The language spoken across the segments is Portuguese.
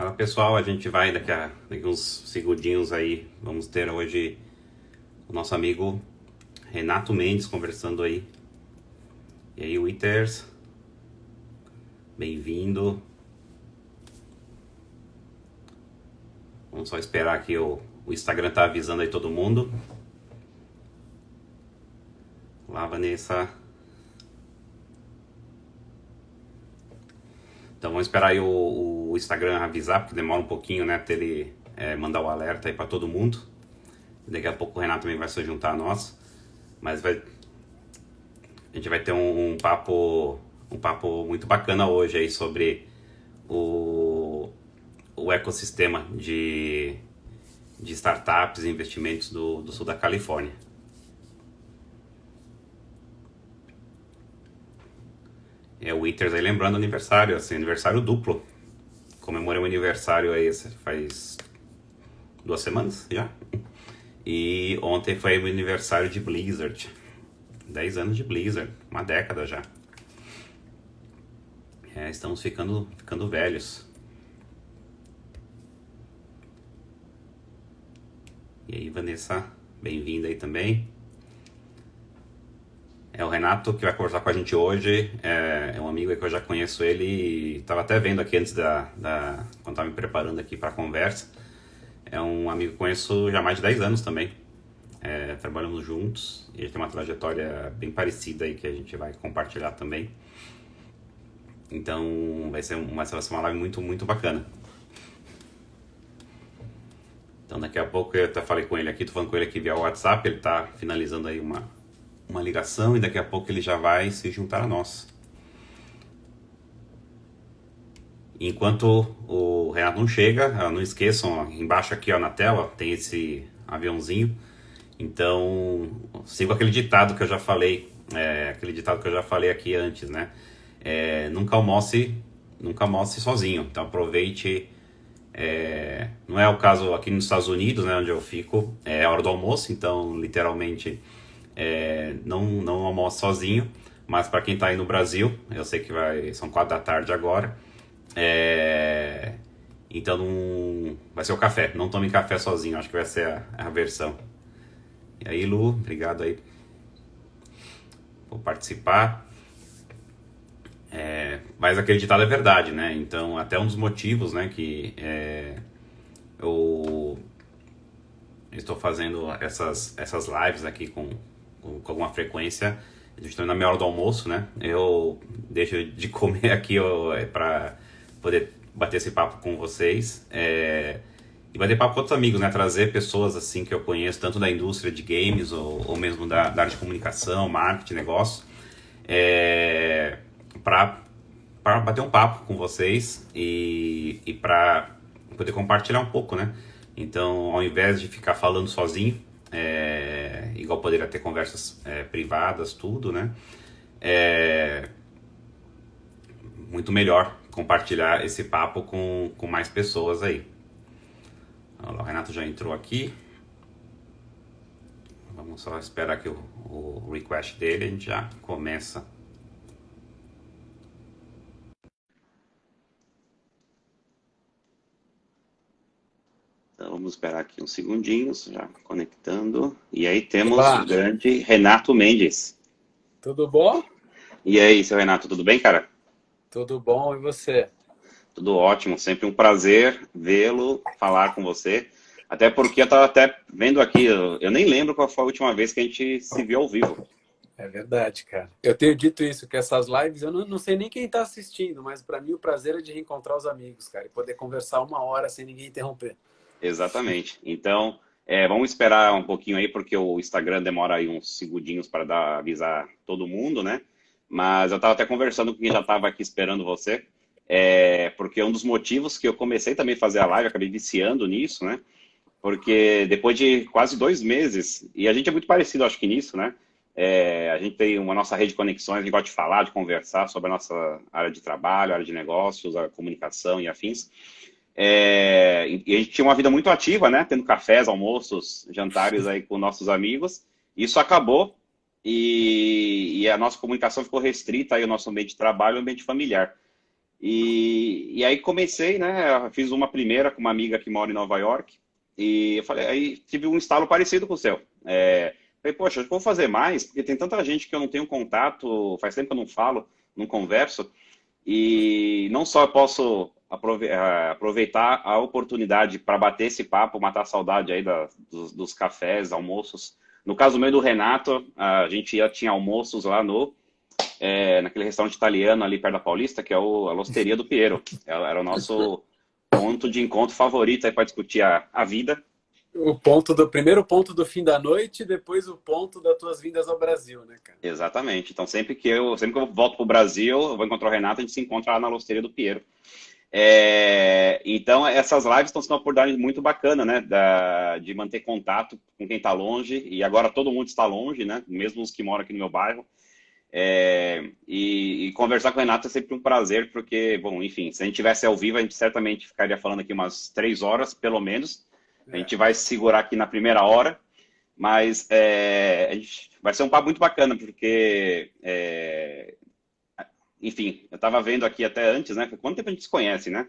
Fala pessoal, a gente vai daqui uns segundinhos aí, vamos ter hoje o nosso amigo Renato Mendes conversando aí. E aí, Withers, bem-vindo. Vamos só esperar que o Instagram tá avisando aí todo mundo. Olá, Vanessa. Então vamos esperar aí o Instagram avisar, porque demora um pouquinho, né, até ele mandar o alerta aí para todo mundo. Daqui a pouco o Renato também vai se juntar a nós. Mas a gente vai ter um papo muito bacana hoje aí sobre o ecossistema de startups e investimentos do sul da Califórnia. O Withers aí lembrando aniversário, assim, aniversário duplo. Comemorei um aniversário aí faz 2 semanas já. E ontem foi o aniversário de Blizzard. 10 anos de Blizzard, uma década já. Estamos ficando velhos. E aí, Vanessa, bem-vinda aí também. O Renato que vai conversar com a gente hoje, é um amigo que eu já conheço ele e estava até vendo aqui antes quando estava me preparando aqui para a conversa. É um amigo que conheço já há mais de 10 anos também. Trabalhamos juntos e ele tem uma trajetória bem parecida aí que a gente vai compartilhar também. Então vai ser uma live muito, muito bacana. Então daqui a pouco eu até falei com ele aqui, tô falando com ele aqui via WhatsApp, ele tá finalizando aí uma ligação e daqui a pouco ele já vai se juntar a nós. Enquanto o Renato não chega, não esqueçam, ó, embaixo aqui ó, na tela tem esse aviãozinho. Então, sigo aquele ditado que eu já falei, aqui antes, né? Nunca almoce sozinho. Então aproveite. Não é o caso aqui nos Estados Unidos, né, onde eu fico, é a hora do almoço, então literalmente não almoço sozinho. Mas para quem está aí no Brasil, eu sei que são 4 da tarde agora. Então vai ser o café. Não tome café sozinho, acho que vai ser a versão. E aí, Lu, obrigado aí por participar. Mas aquele ditado é verdade, né? Então, até um dos motivos, né, que eu estou fazendo essas lives aqui com alguma frequência, justamente na minha hora do almoço, né? Eu deixo de comer aqui para poder bater esse papo com vocês. E bater papo com outros amigos, né? Trazer pessoas assim que eu conheço, tanto da indústria de games ou mesmo da área de comunicação, marketing, negócio, para bater um papo com vocês e para poder compartilhar um pouco, né? Então, ao invés de ficar falando sozinho, igual poderia ter conversas privadas, tudo, né? Muito melhor compartilhar esse papo com mais pessoas aí. O Renato já entrou aqui. Vamos só esperar aqui o request dele, a gente já começa. Então vamos esperar aqui uns segundinhos, já conectando. E aí temos Olá. o grande Renato Mendes. Tudo bom? E aí, seu Renato, tudo bem, cara? Tudo bom, e você? Tudo ótimo, sempre um prazer vê-lo, falar com você. Até porque eu estava até vendo aqui, eu nem lembro qual foi a última vez que a gente se viu ao vivo. É verdade, cara. Eu tenho dito isso, que essas lives, eu não sei nem quem está assistindo, mas para mim o prazer é de reencontrar os amigos, cara, e poder conversar 1 hora sem ninguém interromper. Exatamente. Então, vamos esperar um pouquinho aí, porque o Instagram demora aí uns segundinhos para avisar todo mundo, né? Mas eu estava até conversando com quem já estava aqui esperando você, porque um dos motivos que eu comecei também a fazer a live, acabei viciando nisso, né? Porque depois de quase 2 meses, e a gente é muito parecido, acho que nisso, né? A gente tem uma nossa rede de conexões, a gente gosta de falar, de conversar sobre a nossa área de trabalho, área de negócios, a comunicação e afins. E a gente tinha uma vida muito ativa, né? Tendo cafés, almoços, jantares aí com nossos amigos. Isso acabou e a nossa comunicação ficou restrita aí ao nosso ambiente de trabalho e ao ambiente familiar. E aí comecei, né? Fiz uma primeira com uma amiga que mora em Nova York. E eu falei, aí tive um estalo parecido com o seu. Falei, poxa, eu vou fazer mais, porque tem tanta gente que eu não tenho contato, faz tempo que eu não falo, não converso. E não só eu posso aproveitar a oportunidade para bater esse papo, matar a saudade aí dos cafés, almoços. No caso meu e do Renato, a gente tinha almoços lá naquele restaurante italiano ali perto da Paulista, que é a L'Osteria do Piero. Era o nosso ponto de encontro favorito aí para discutir a vida. Primeiro ponto do fim da noite, depois o ponto das tuas vindas ao Brasil, né, cara? Exatamente. Então, sempre que eu volto para o Brasil, eu vou encontrar o Renato, a gente se encontra lá na L'Osteria do Piero. Então, essas lives estão sendo uma oportunidade muito bacana, né? De manter contato com quem está longe. E agora todo mundo está longe, né? Mesmo os que moram aqui no meu bairro. E conversar com o Renato é sempre um prazer, porque, bom, enfim, se a gente tivesse ao vivo, a gente certamente ficaria falando aqui umas 3 horas, pelo menos. A gente vai se segurar aqui na primeira hora, mas vai ser um papo muito bacana, porque, enfim, eu estava vendo aqui até antes, né? Quanto tempo a gente se conhece, né?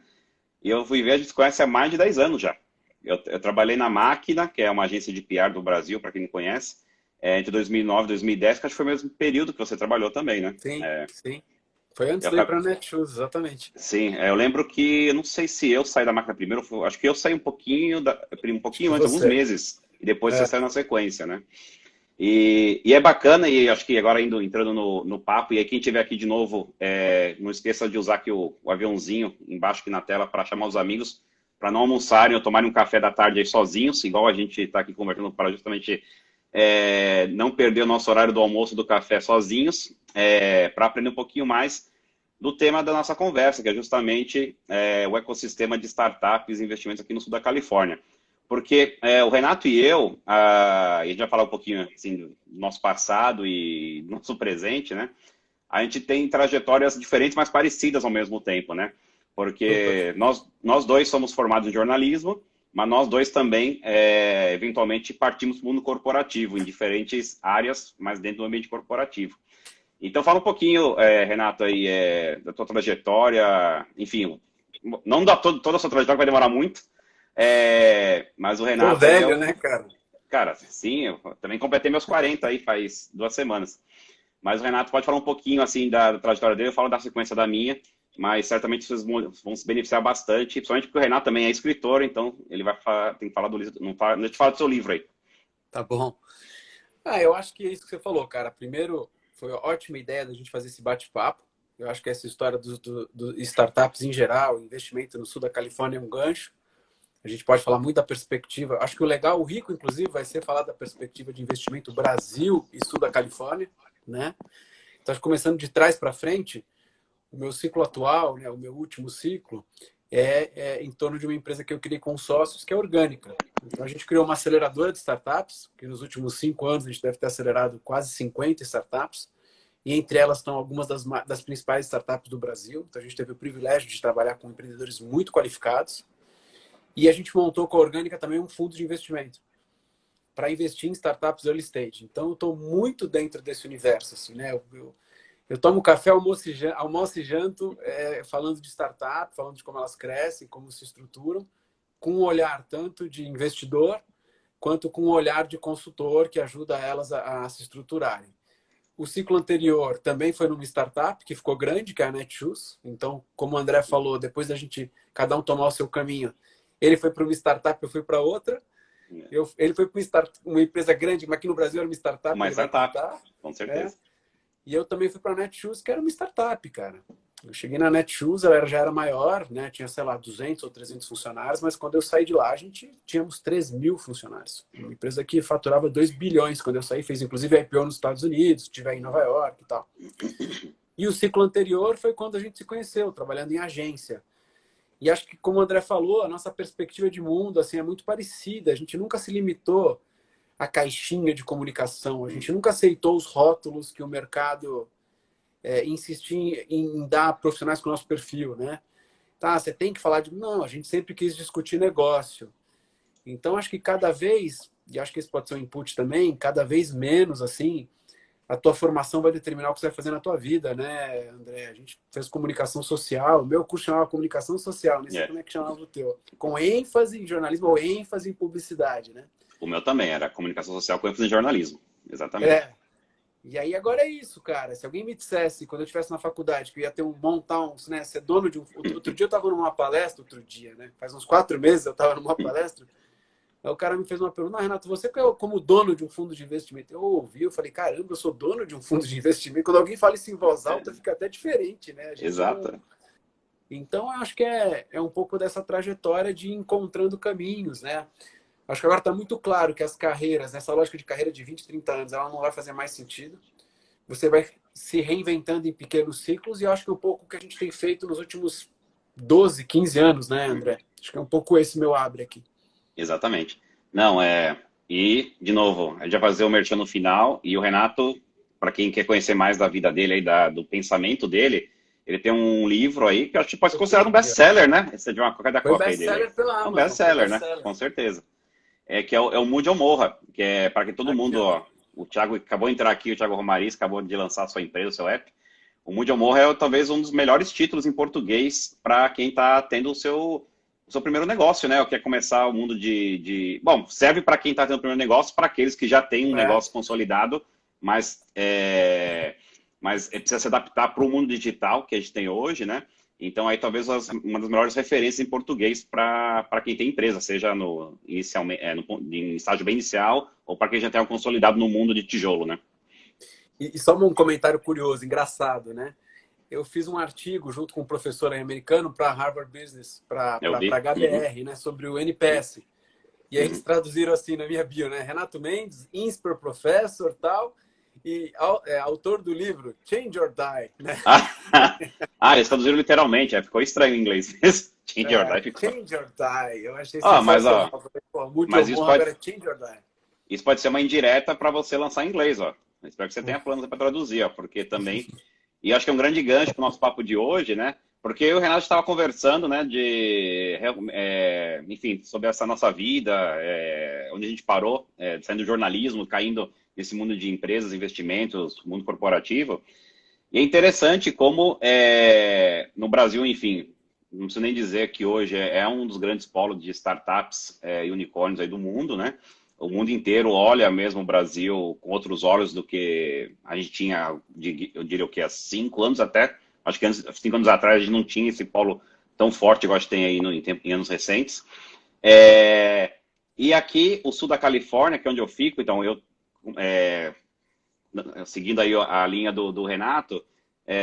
E eu fui ver, a gente se conhece há mais de 10 anos já. Eu trabalhei na Máquina, que é uma agência de PR do Brasil, para quem não conhece, entre 2009 e 2010, que acho que foi o mesmo período que você trabalhou também, né? Sim, sim. Foi antes de ir para a Netshoes, exatamente. Sim, eu lembro que, eu não sei se eu saí da Máquina primeiro, acho que eu saí um pouquinho antes, alguns meses, e depois você saiu na sequência, né? E é bacana, e acho que agora entrando no papo, e aí quem estiver aqui de novo, não esqueça de usar aqui o aviãozinho embaixo aqui na tela para chamar os amigos, para não almoçarem ou tomarem um café da tarde aí sozinhos, igual a gente está aqui conversando para justamente não perder o nosso horário do almoço do café sozinhos, para aprender um pouquinho mais do tema da nossa conversa, que é justamente o ecossistema de startups e investimentos aqui no sul da Califórnia. Porque o Renato e eu, a gente vai falar um pouquinho assim, do nosso passado e do nosso presente, né? A gente tem trajetórias diferentes, mas parecidas ao mesmo tempo, né? Porque nós dois somos formados em jornalismo, mas nós dois também, eventualmente, partimos para o mundo corporativo, em diferentes áreas, mas dentro do ambiente corporativo. Então, fala um pouquinho, Renato, aí, da tua trajetória, enfim, não da toda a sua trajetória, vai demorar muito, mas o Renato... Tô velho, né, cara? Cara, sim, eu também completei meus 40 aí, faz 2 semanas. Mas o Renato pode falar um pouquinho, assim, da trajetória dele, eu falo da sequência da minha, mas certamente vocês vão se beneficiar bastante, principalmente porque o Renato também é escritor, então ele tem que falar do livro, deixa eu falar do seu livro aí. Tá bom. Eu acho que é isso que você falou, cara. Primeiro, foi uma ótima ideia da gente fazer esse bate-papo. Eu acho que essa história do startups em geral, investimento no sul da Califórnia é um gancho. A gente pode falar muito da perspectiva. Acho que o legal, o rico, inclusive, vai ser falar da perspectiva de investimento Brasil e sul da Califórnia, né? Então, começando de trás para frente, o meu ciclo atual, né, o meu último ciclo, é em torno de uma empresa que eu criei com sócios, que é orgânica. Então, a gente criou uma aceleradora de startups, que nos últimos 5 anos a gente deve ter acelerado quase 50 startups, e entre elas estão algumas das principais startups do Brasil. Então, a gente teve o privilégio de trabalhar com empreendedores muito qualificados. E a gente montou com a Orgânica também um fundo de investimento para investir em startups early stage. Então, eu estou muito dentro desse universo. Assim, né? Eu tomo café, almoço e janto falando de startup, falando de como elas crescem, como se estruturam, com um olhar tanto de investidor, quanto com um olhar de consultor que ajuda elas a se estruturarem. O ciclo anterior também foi numa startup que ficou grande, que é a Netshoes. Então, como o André falou, depois da gente cada um tomar o seu caminho, ele foi para uma startup, eu fui para outra. Ele foi para uma empresa grande, mas aqui no Brasil era uma startup. Uma startup, com certeza. E eu também fui para a Netshoes, que era uma startup, cara. Eu cheguei na Netshoes, ela já era maior, né? Tinha, sei lá, 200 ou 300 funcionários, mas quando eu saí de lá, a gente tínhamos 3.000 funcionários. Uma empresa que faturava 2 bilhões quando eu saí, fez inclusive IPO nos Estados Unidos, estive em Nova York e tal. E o ciclo anterior foi quando a gente se conheceu, trabalhando em agência. E acho que, como o André falou, a nossa perspectiva de mundo assim, é muito parecida. A gente nunca se limitou à caixinha de comunicação. A gente nunca aceitou os rótulos que o mercado insistia em dar profissionais com o nosso perfil, né? Tá, você tem que falar de... Não, a gente sempre quis discutir negócio. Então, acho que cada vez, e acho que esse pode ser um input também, cada vez menos, assim, a tua formação vai determinar o que você vai fazer na tua vida, né, André? A gente fez comunicação social, o meu curso chamava comunicação social, nem sei É. como é que chamava o teu. Com ênfase em jornalismo ou ênfase em publicidade, né? O meu também era comunicação social com ênfase em jornalismo. Exatamente. É. E aí agora é isso, cara. Se alguém me dissesse, quando eu estivesse na faculdade, que eu ia ter montar um, né, ser dono de um. Outro dia eu estava numa palestra, outro dia, né? Faz uns 4 meses eu estava numa palestra. Aí o cara me fez uma pergunta, Renato, você como dono de um fundo de investimento? Eu ouvi, eu falei, caramba, eu sou dono de um fundo de investimento. Quando alguém fala isso em voz É, alta, fica até diferente, né? A gente não. exato. Então, eu acho que é um pouco dessa trajetória de ir encontrando caminhos, né? Acho que agora está muito claro que as carreiras, essa lógica de carreira de 20, 30 anos, ela não vai fazer mais sentido. Você vai se reinventando em pequenos ciclos, e eu acho que é um pouco o que a gente tem feito nos últimos 12, 15 anos, né, Uhum. André? Acho que é um pouco esse meu abre aqui. Exatamente. Não, E, de novo, a gente vai fazer o merchan no final. E o Renato, para quem quer conhecer mais da vida dele, aí, do pensamento dele, ele tem um livro aí que eu acho que pode ser Eu considerado um vi, ó. best-seller, né? Esse é de uma cadê a Foi cópia aí dele aí? best-seller pela É um Amazon, foi best-seller, né? best-seller. Com certeza. Que é o Mude ou Morra, que é para que todo Aqui, mundo, ó. ó, o Thiago acabou de entrar aqui, o Thiago Romariz acabou de lançar a sua empresa, o seu app. O Mude ou Morra é talvez um dos melhores títulos em português para quem está tendo o seu primeiro negócio, né? Ou quer começar o mundo Bom, serve para quem está tendo o primeiro negócio, para aqueles que já têm um É. negócio consolidado, mas precisa se adaptar para o mundo digital que a gente tem hoje, né? Então, aí talvez uma das melhores referências em português para quem tem empresa, seja inicialmente, em estágio bem inicial, ou para quem já tem um consolidado no mundo de tijolo, né? E só um comentário curioso, engraçado, né? Eu fiz um artigo junto com um professor americano para Harvard Business, para Eu vi. Uhum, HBR, né, sobre o NPS. E aí eles uhum. traduziram assim na minha bio, né? Renato Mendes, INSPER Professor, tal, e autor do livro Change or Die, né? Eles traduziram literalmente, ficou estranho em inglês. Change Your Life ficou. Change or Die. Eu achei Mas, sensacional. Falei, pô, mude ou mas isso morra, pode, agora é Change or Die. isso pode ser uma indireta para você lançar em inglês, ó. Espero que você tenha planos para traduzir, ó, porque também. E acho que é um grande gancho para o nosso papo de hoje, né? Porque eu e o Renato estava conversando, né, enfim, sobre essa nossa vida, onde a gente parou, saindo do jornalismo, caindo nesse mundo de empresas, investimentos, mundo corporativo. E é interessante como no Brasil, enfim, não preciso nem dizer que hoje é um dos grandes polos de startups e unicórnios aí do mundo, né? O mundo inteiro olha mesmo o Brasil com outros olhos do que a gente tinha, eu diria o que, há 5 anos até. Acho que 5 anos atrás a gente não tinha esse polo tão forte igual a gente tem aí em anos recentes. E aqui, o sul da Califórnia, que é onde eu fico, então é, seguindo aí a linha do Renato,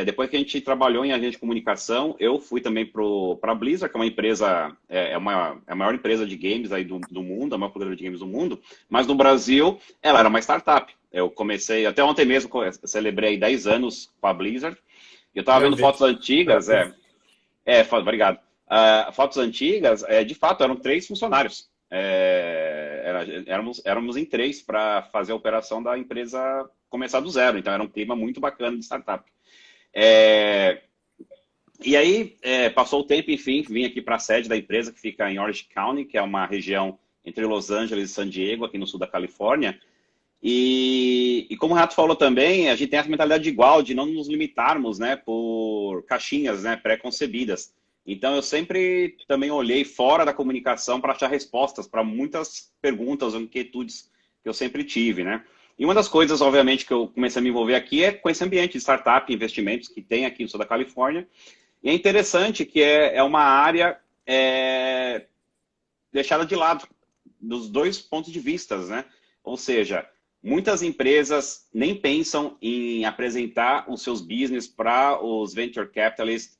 depois que a gente trabalhou em agência de comunicação, eu fui também para a Blizzard, que é uma empresa, é a maior empresa de games aí do mundo, a maior produtora de games do mundo, mas no Brasil ela era uma startup. Eu comecei, até ontem mesmo, celebrei 10 anos com a Blizzard, eu estava Eu vendo vi. fotos antigas, Parabéns. obrigado. Fotos antigas, de fato, eram 3 funcionários. Éramos em 3 para fazer a operação da empresa começar do zero. Então, era um clima muito bacana de startup. E aí, passou o tempo, enfim, vim aqui para a sede da empresa, que fica em Orange County, que é uma região entre Los Angeles e San Diego, aqui no sul da Califórnia. E como o Renato falou também, a gente tem essa mentalidade igual, de não nos limitarmos, né, por caixinhas, né, pré-concebidas. Então, eu sempre também olhei fora da comunicação para achar respostas para muitas perguntas ou inquietudes que eu sempre tive, né? E uma das coisas, obviamente, que eu comecei a me envolver aqui é com esse ambiente de startup e investimentos que tem aqui no sul da Califórnia. E é interessante que é uma área deixada de lado, dos dois pontos de vista, né? Ou seja, muitas empresas nem pensam em apresentar os seus business para os venture capitalists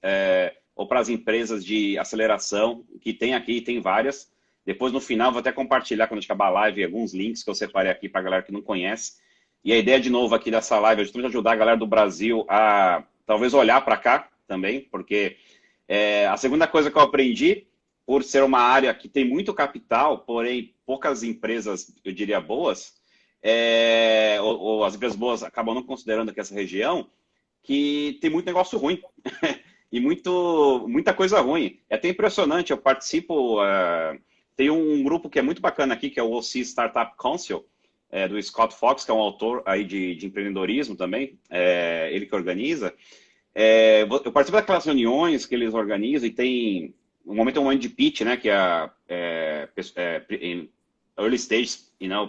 ou para as empresas de aceleração, que tem aqui, tem várias. Depois, no final, vou até compartilhar, quando acabar a live, alguns links que eu separei aqui para a galera que não conhece. E a ideia, de novo, aqui dessa live é justamente ajudar a galera do Brasil a talvez olhar para cá também, porque a segunda coisa que eu aprendi, por ser uma área que tem muito capital, porém poucas empresas, eu diria, boas, ou as empresas boas acabam não considerando aqui essa região, que tem muito negócio ruim e muita coisa ruim. É até impressionante, eu participo, tem um grupo que é muito bacana aqui, que é o OC Startup Council, do Scott Fox, que é um autor aí de empreendedorismo também, ele que organiza. Eu participo daquelas reuniões que eles organizam e tem um momento de pitch, né, que em early stage,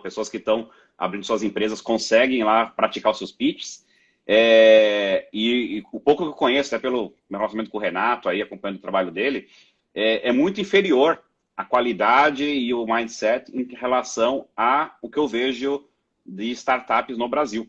pessoas que estão abrindo suas empresas conseguem lá praticar os seus pitches. E o pouco que eu conheço, até pelo meu relacionamento com o Renato, aí acompanhando o trabalho dele, é muito inferior a qualidade e o mindset em relação a o que eu vejo de startups no Brasil.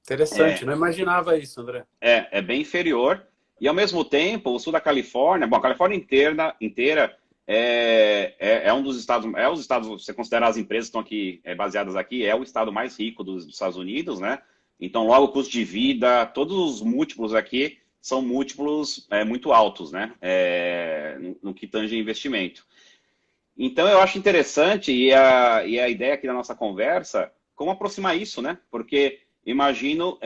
Interessante, não imaginava isso, André. É bem inferior. E, ao mesmo tempo, o sul da Califórnia, bom, a Califórnia inteira é um dos estados, os estados, você considera as empresas que estão aqui, baseadas aqui, é o estado mais rico dos Estados Unidos, né? Então, logo o custo de vida, todos os múltiplos aqui são múltiplos muito altos, né? No que tange investimento. Então, eu acho interessante, e a ideia aqui da nossa conversa, como aproximar isso, né? Porque imagino,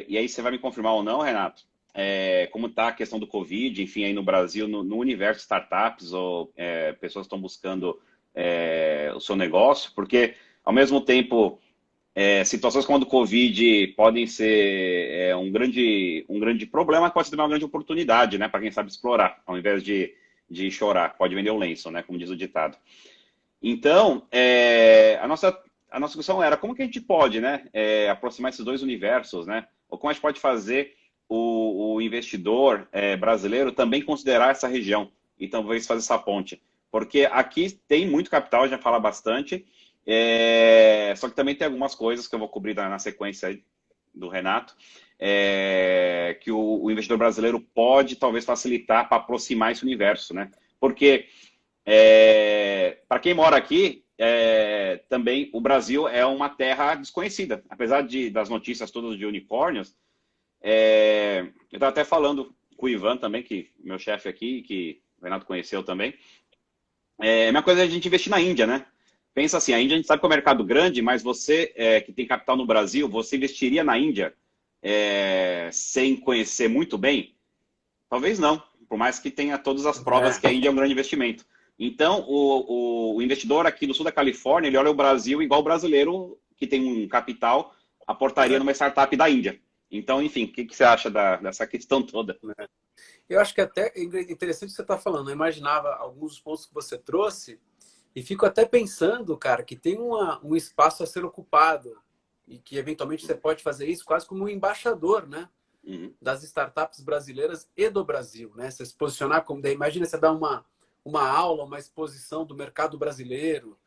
e aí você vai me confirmar ou não, Renato, como está a questão do Covid, enfim, aí no Brasil, no universo de startups, ou pessoas estão buscando o seu negócio, porque, ao mesmo tempo, situações como a do Covid podem ser um grande problema, pode ser uma grande oportunidade, né, para quem sabe explorar, ao invés de chorar, pode vender o lenço, né, como diz o ditado. Então, a nossa discussão era como que a gente pode, né, aproximar esses dois universos, né, ou como a gente pode fazer o investidor brasileiro também considerar essa região e talvez fazer essa ponte. Porque aqui tem muito capital, já fala bastante, só que também tem algumas coisas que eu vou cobrir na sequência aí do Renato, que o investidor brasileiro pode talvez facilitar para aproximar esse universo, né? Porque para quem mora aqui, também o Brasil é uma terra desconhecida. Apesar das notícias todas de unicórnios, eu estava até falando com o Ivan também, que meu chefe aqui, que o Renato conheceu também. A mesma coisa é a gente investir na Índia, né? Pensa assim, a Índia a gente sabe que é um mercado grande, mas você que tem capital no Brasil, você investiria na Índia sem conhecer muito bem? Talvez não, por mais que tenha todas as provas que a Índia é um grande investimento. Então, o investidor aqui do sul da Califórnia, ele olha o Brasil igual o brasileiro que tem um capital aportaria numa startup da Índia. Então, enfim, o que você acha dessa questão toda? Eu acho que até é interessante o que você está falando. Eu imaginava alguns dos pontos que você trouxe e fico até pensando, cara, que tem um espaço a ser ocupado e que, eventualmente, você pode fazer isso quase como um embaixador, né? Uhum. Das startups brasileiras e do Brasil, né? Você se posicionar como... Imagina você dar uma aula, uma exposição do mercado brasileiro,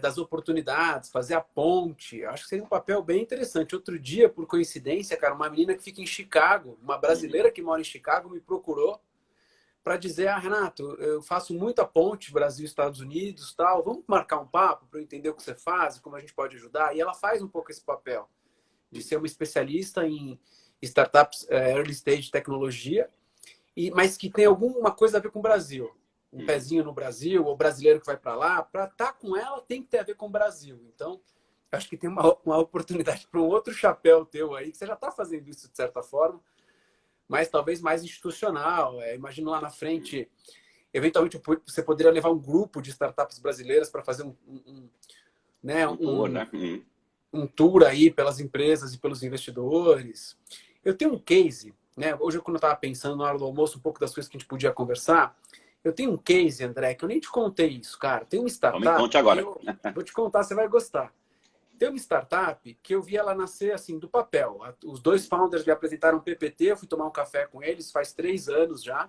das oportunidades, fazer a ponte. Eu acho que seria um papel bem interessante. Outro dia, por coincidência, cara, uma menina que fica em Chicago, uma brasileira que mora em Chicago, me procurou para dizer: Renato, eu faço muita ponte Brasil-Estados Unidos, tal. Vamos marcar um papo para eu entender o que você faz, como a gente pode ajudar. E ela faz um pouco esse papel de ser uma especialista em startups early stage de tecnologia, mas que tem alguma coisa a ver com o Brasil. Um pezinho no Brasil, ou brasileiro que vai para lá, para estar com ela tem que ter a ver com o Brasil. Então, acho que tem uma oportunidade para um outro chapéu teu aí, que você já está fazendo isso de certa forma, mas talvez mais institucional. Imagino lá na frente, eventualmente você poderia levar um grupo de startups brasileiras para fazer um tour aí pelas empresas e pelos investidores. Eu tenho um case, né? Hoje, quando eu estava pensando na hora do almoço, um pouco das coisas que a gente podia conversar, eu tenho um case, André, que eu nem te contei isso, cara. Tem uma startup... Me conte agora. Vou te contar, você vai gostar. Tem uma startup que eu vi ela nascer assim, do papel. Os dois founders me apresentaram um PPT, eu fui tomar um café com eles, faz 3 anos já.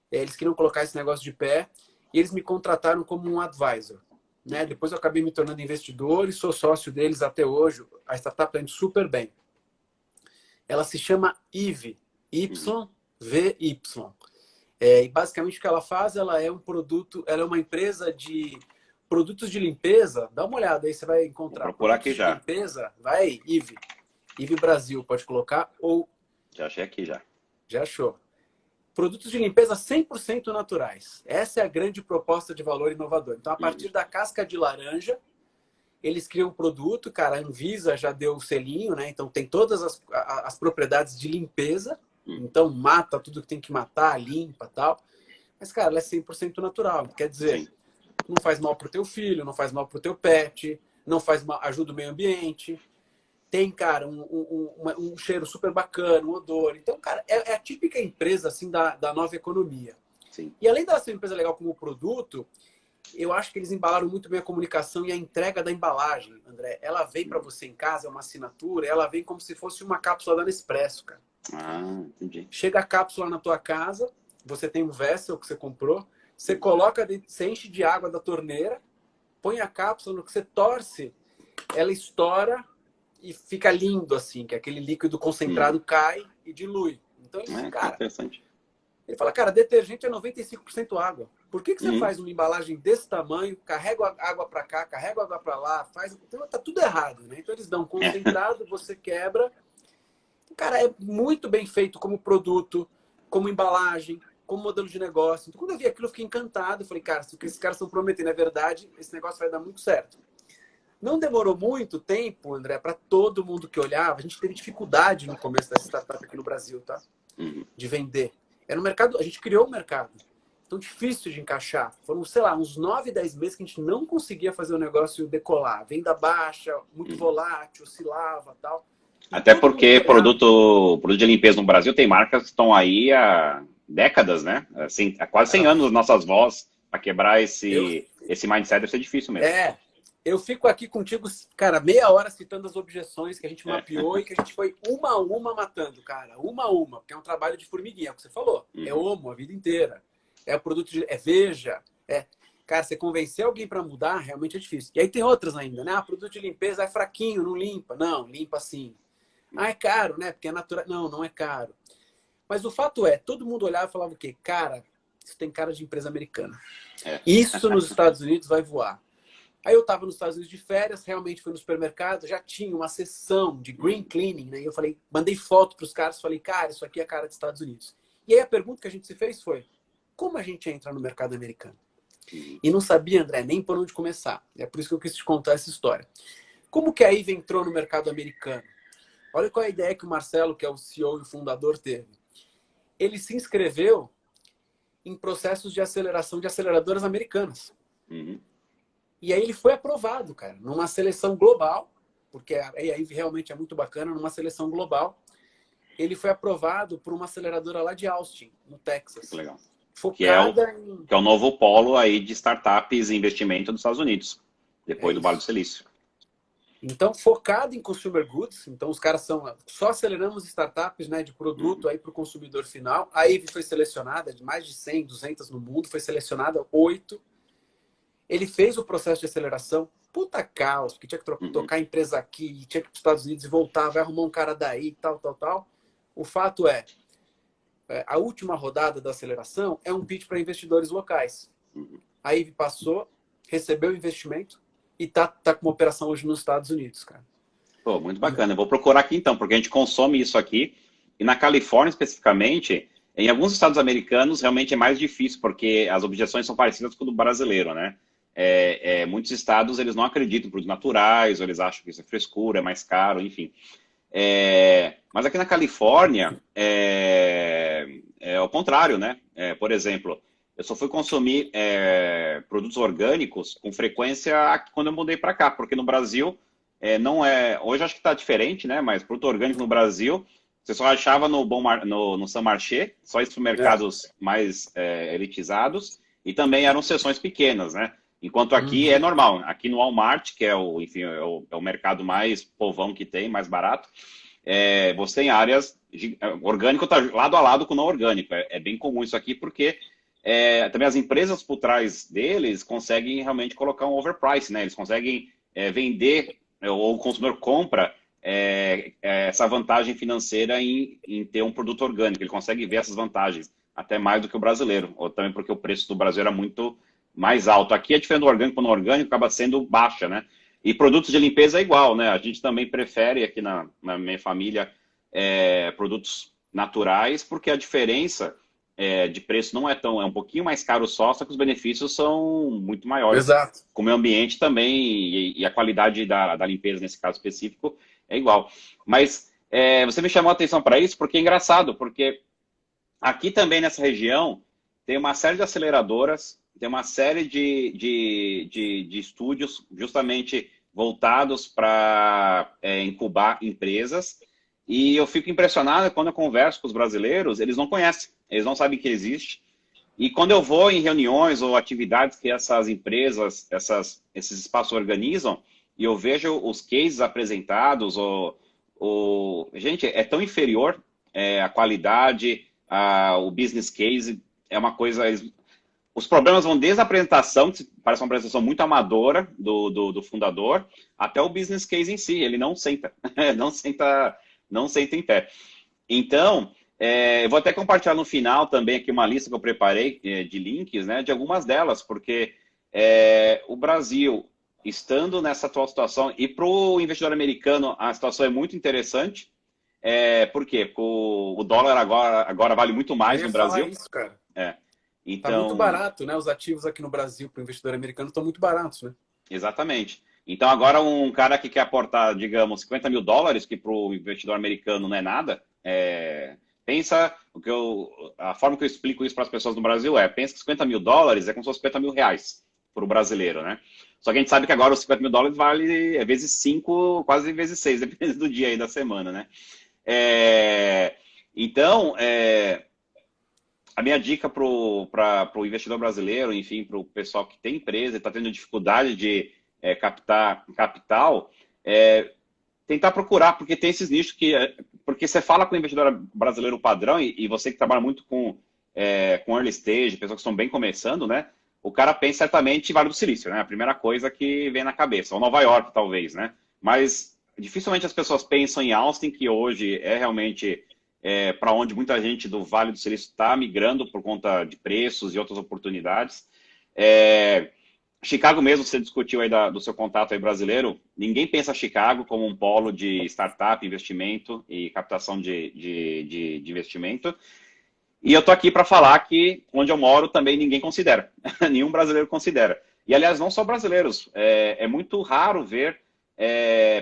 Eles queriam colocar esse negócio de pé e eles me contrataram como um advisor, né? Depois eu acabei me tornando investidor e sou sócio deles até hoje. A startup está indo super bem. Ela se chama Ivy, YVY. E basicamente o que ela faz, ela é uma empresa de produtos de limpeza. Dá uma olhada aí, você vai encontrar. Vou procurar aqui já. Limpeza, vai aí, Ivy Brasil, pode colocar, ou... Já achei aqui já. Já achou. Produtos de limpeza 100% naturais. Essa é a grande proposta de valor inovador. Então, a partir da casca de laranja, eles criam um produto, cara, a Anvisa já deu o selinho, né? Então, tem todas as propriedades de limpeza. Então, mata tudo que tem que matar, limpa e tal. Mas, cara, ela é 100% natural. Quer dizer, não faz mal pro teu filho, não faz mal pro teu pet, não faz ajuda o meio ambiente, tem, cara, um cheiro super bacana, um odor. Então, cara, é a típica empresa, assim, da nova economia. Sim. E além dela ser uma empresa legal como produto, eu acho que eles embalaram muito bem a comunicação e a entrega da embalagem, André. Ela vem para você em casa, é uma assinatura, ela vem como se fosse uma cápsula da Nespresso, cara. Ah, entendi. Chega a cápsula na tua casa, você tem um vessel que você comprou, você coloca dentro, você enche de água da torneira, põe a cápsula, no que você torce, ela estoura e fica lindo, assim, que aquele líquido concentrado cai e dilui. Então, Que interessante. ele fala, cara, detergente é 95% água. Por que você Uhum. faz uma embalagem desse tamanho, carrega água para cá, carrega água para lá, faz... Então, tá tudo errado, né? Então, eles dão concentrado, você quebra. Cara, é muito bem feito como produto, como embalagem, como modelo de negócio. Então, quando eu vi aquilo, eu fiquei encantado. Eu falei, cara, se o que esses caras estão prometendo é verdade, esse negócio vai dar muito certo. Não demorou muito tempo, André, para todo mundo que olhava. A gente teve dificuldade no começo dessa startup aqui no Brasil, tá? De vender. Era um mercado, a gente criou um mercado. Então, difícil de encaixar. Foram, sei lá, uns 9, 10 meses que a gente não conseguia fazer o negócio decolar. Venda baixa, muito volátil, oscilava tal. Até porque produto de limpeza no Brasil tem marcas que estão aí há décadas, né? Assim, há quase 100 anos nossas vozes para quebrar esse mindset deve ser difícil mesmo. Eu fico aqui contigo, cara, meia hora citando as objeções que a gente mapeou e que a gente foi uma a uma matando, cara. Uma a uma, porque é um trabalho de formiguinha, é o que você falou. É Omo a vida inteira. É produto de... É Veja. Cara, você convencer alguém para mudar realmente é difícil. E aí tem outras ainda, né? Produto de limpeza é fraquinho, não limpa. Não, limpa sim. É caro, né? Porque é natural. Não, não é caro. Mas o fato é, todo mundo olhava e falava o quê? Cara, isso tem cara de empresa americana. Isso nos Estados Unidos vai voar. Aí eu estava nos Estados Unidos de férias, realmente fui no supermercado, já tinha uma seção de green cleaning, né? E eu falei, mandei foto para os caras, falei, cara, isso aqui é a cara dos Estados Unidos. E aí a pergunta que a gente se fez foi, como a gente entra no mercado americano? E não sabia, André, nem por onde começar. É por isso que eu quis te contar essa história. Como que a IVE entrou no mercado americano? Olha qual é a ideia que o Marcelo, que é o CEO e o fundador, teve. Ele se inscreveu em processos de aceleração de aceleradoras americanas. E aí ele foi aprovado, cara, numa seleção global, porque aí realmente é muito bacana, numa seleção global. Ele foi aprovado por uma aceleradora lá de Austin, no Texas. Legal. Focada que é o novo polo aí de startups e investimento dos Estados Unidos, depois do Vale do Silício. Então, focado em consumer goods. Então, os caras só aceleramos startups, né, de produto aí para o consumidor final. A IVE foi selecionada, de mais de 100, 200 no mundo, foi selecionada 8. Ele fez o processo de aceleração. Puta caos, porque tinha que tocar a empresa aqui, tinha que ir para os Estados Unidos e voltar, vai arrumar um cara daí, tal. O fato é, a última rodada da aceleração é um pitch para investidores locais. A IVE passou, recebeu investimento e tá com uma operação hoje nos Estados Unidos, cara. Pô, muito bacana. Eu vou procurar aqui então, porque a gente consome isso aqui. E na Califórnia, especificamente, em alguns estados americanos, realmente é mais difícil, porque as objeções são parecidas com o do brasileiro, né? Muitos estados, eles não acreditam em produtos naturais, ou eles acham que isso é frescura, é mais caro, enfim. Mas aqui na Califórnia, é o contrário, né? Por exemplo, eu só fui consumir produtos orgânicos com frequência quando eu mudei para cá, porque no Brasil não é... Hoje acho que está diferente, né? Mas produto orgânico no Brasil, você só achava no Saint Marché, só em supermercados mais elitizados, e também eram seções pequenas, né? Enquanto aqui é normal. Aqui no Walmart, que é o mercado mais povão que tem, mais barato, você tem áreas... Orgânico está lado a lado com não orgânico. É bem comum isso aqui, porque também as empresas por trás deles conseguem realmente colocar um overprice, né? Eles conseguem vender, ou o consumidor compra essa vantagem financeira em ter um produto orgânico. Ele consegue ver essas vantagens, até mais do que o brasileiro. Ou também porque o preço do Brasil era muito mais alto. Aqui a diferença do orgânico para o não orgânico acaba sendo baixa, né? E produtos de limpeza é igual, né? A gente também prefere aqui na minha família produtos naturais, porque a diferença de preço não é tão... É um pouquinho mais caro só que os benefícios são muito maiores. Exato. Com o meio ambiente também, e a qualidade da limpeza, nesse caso específico, é igual. Mas você me chamou a atenção para isso, porque é engraçado, porque aqui também nessa região tem uma série de aceleradoras, tem uma série de estúdios justamente voltados para incubar empresas. E eu fico impressionado quando eu converso com os brasileiros, eles não conhecem, eles não sabem que existe. E quando eu vou em reuniões ou atividades que essas empresas, esses espaços organizam, e eu vejo os cases apresentados, gente, é tão inferior a qualidade, o business case, é uma coisa... Os problemas vão desde a apresentação, que parece uma apresentação muito amadora do fundador, até o business case em si. Ele não senta, não senta em pé. Então, eu vou até compartilhar no final também aqui uma lista que eu preparei de links, né, de algumas delas, porque o Brasil, estando nessa atual situação, e para o investidor americano a situação é muito interessante. Por quê? Porque o dólar agora vale muito Eu mais ia no falar Brasil. isso, cara. Tá muito Então, barato, né? Os ativos aqui no Brasil para o investidor americano estão muito baratos, né? exatamente. Então, agora um cara que quer aportar, digamos, US$ 50 mil, que para o investidor americano não é nada, pensa, a forma que eu explico isso para as pessoas no Brasil pensa que US$ 50 mil é como se fosse R$ 50 mil para o brasileiro, né? Só que a gente sabe que agora os US$ 50 mil vale vezes 5, quase vezes 6, dependendo do dia aí da semana, né? Então, a minha dica para o investidor brasileiro, enfim, para o pessoal que tem empresa e está tendo dificuldade de captar capital, tentar procurar, porque tem esses nichos porque você fala com o investidor brasileiro padrão, e você que trabalha muito com early stage, pessoas que estão bem começando, né? O cara pensa certamente em Vale do Silício, né? A primeira coisa que vem na cabeça, ou Nova York, talvez, né? Mas dificilmente as pessoas pensam em Austin, que hoje é realmente para onde muita gente do Vale do Silício está migrando por conta de preços e outras oportunidades. Chicago mesmo, você discutiu aí do seu contato aí brasileiro, ninguém pensa Chicago como um polo de startup, investimento e captação de investimento. E eu tô aqui para falar que onde eu moro também ninguém considera, nenhum brasileiro considera. E, aliás, não só brasileiros, é muito raro ver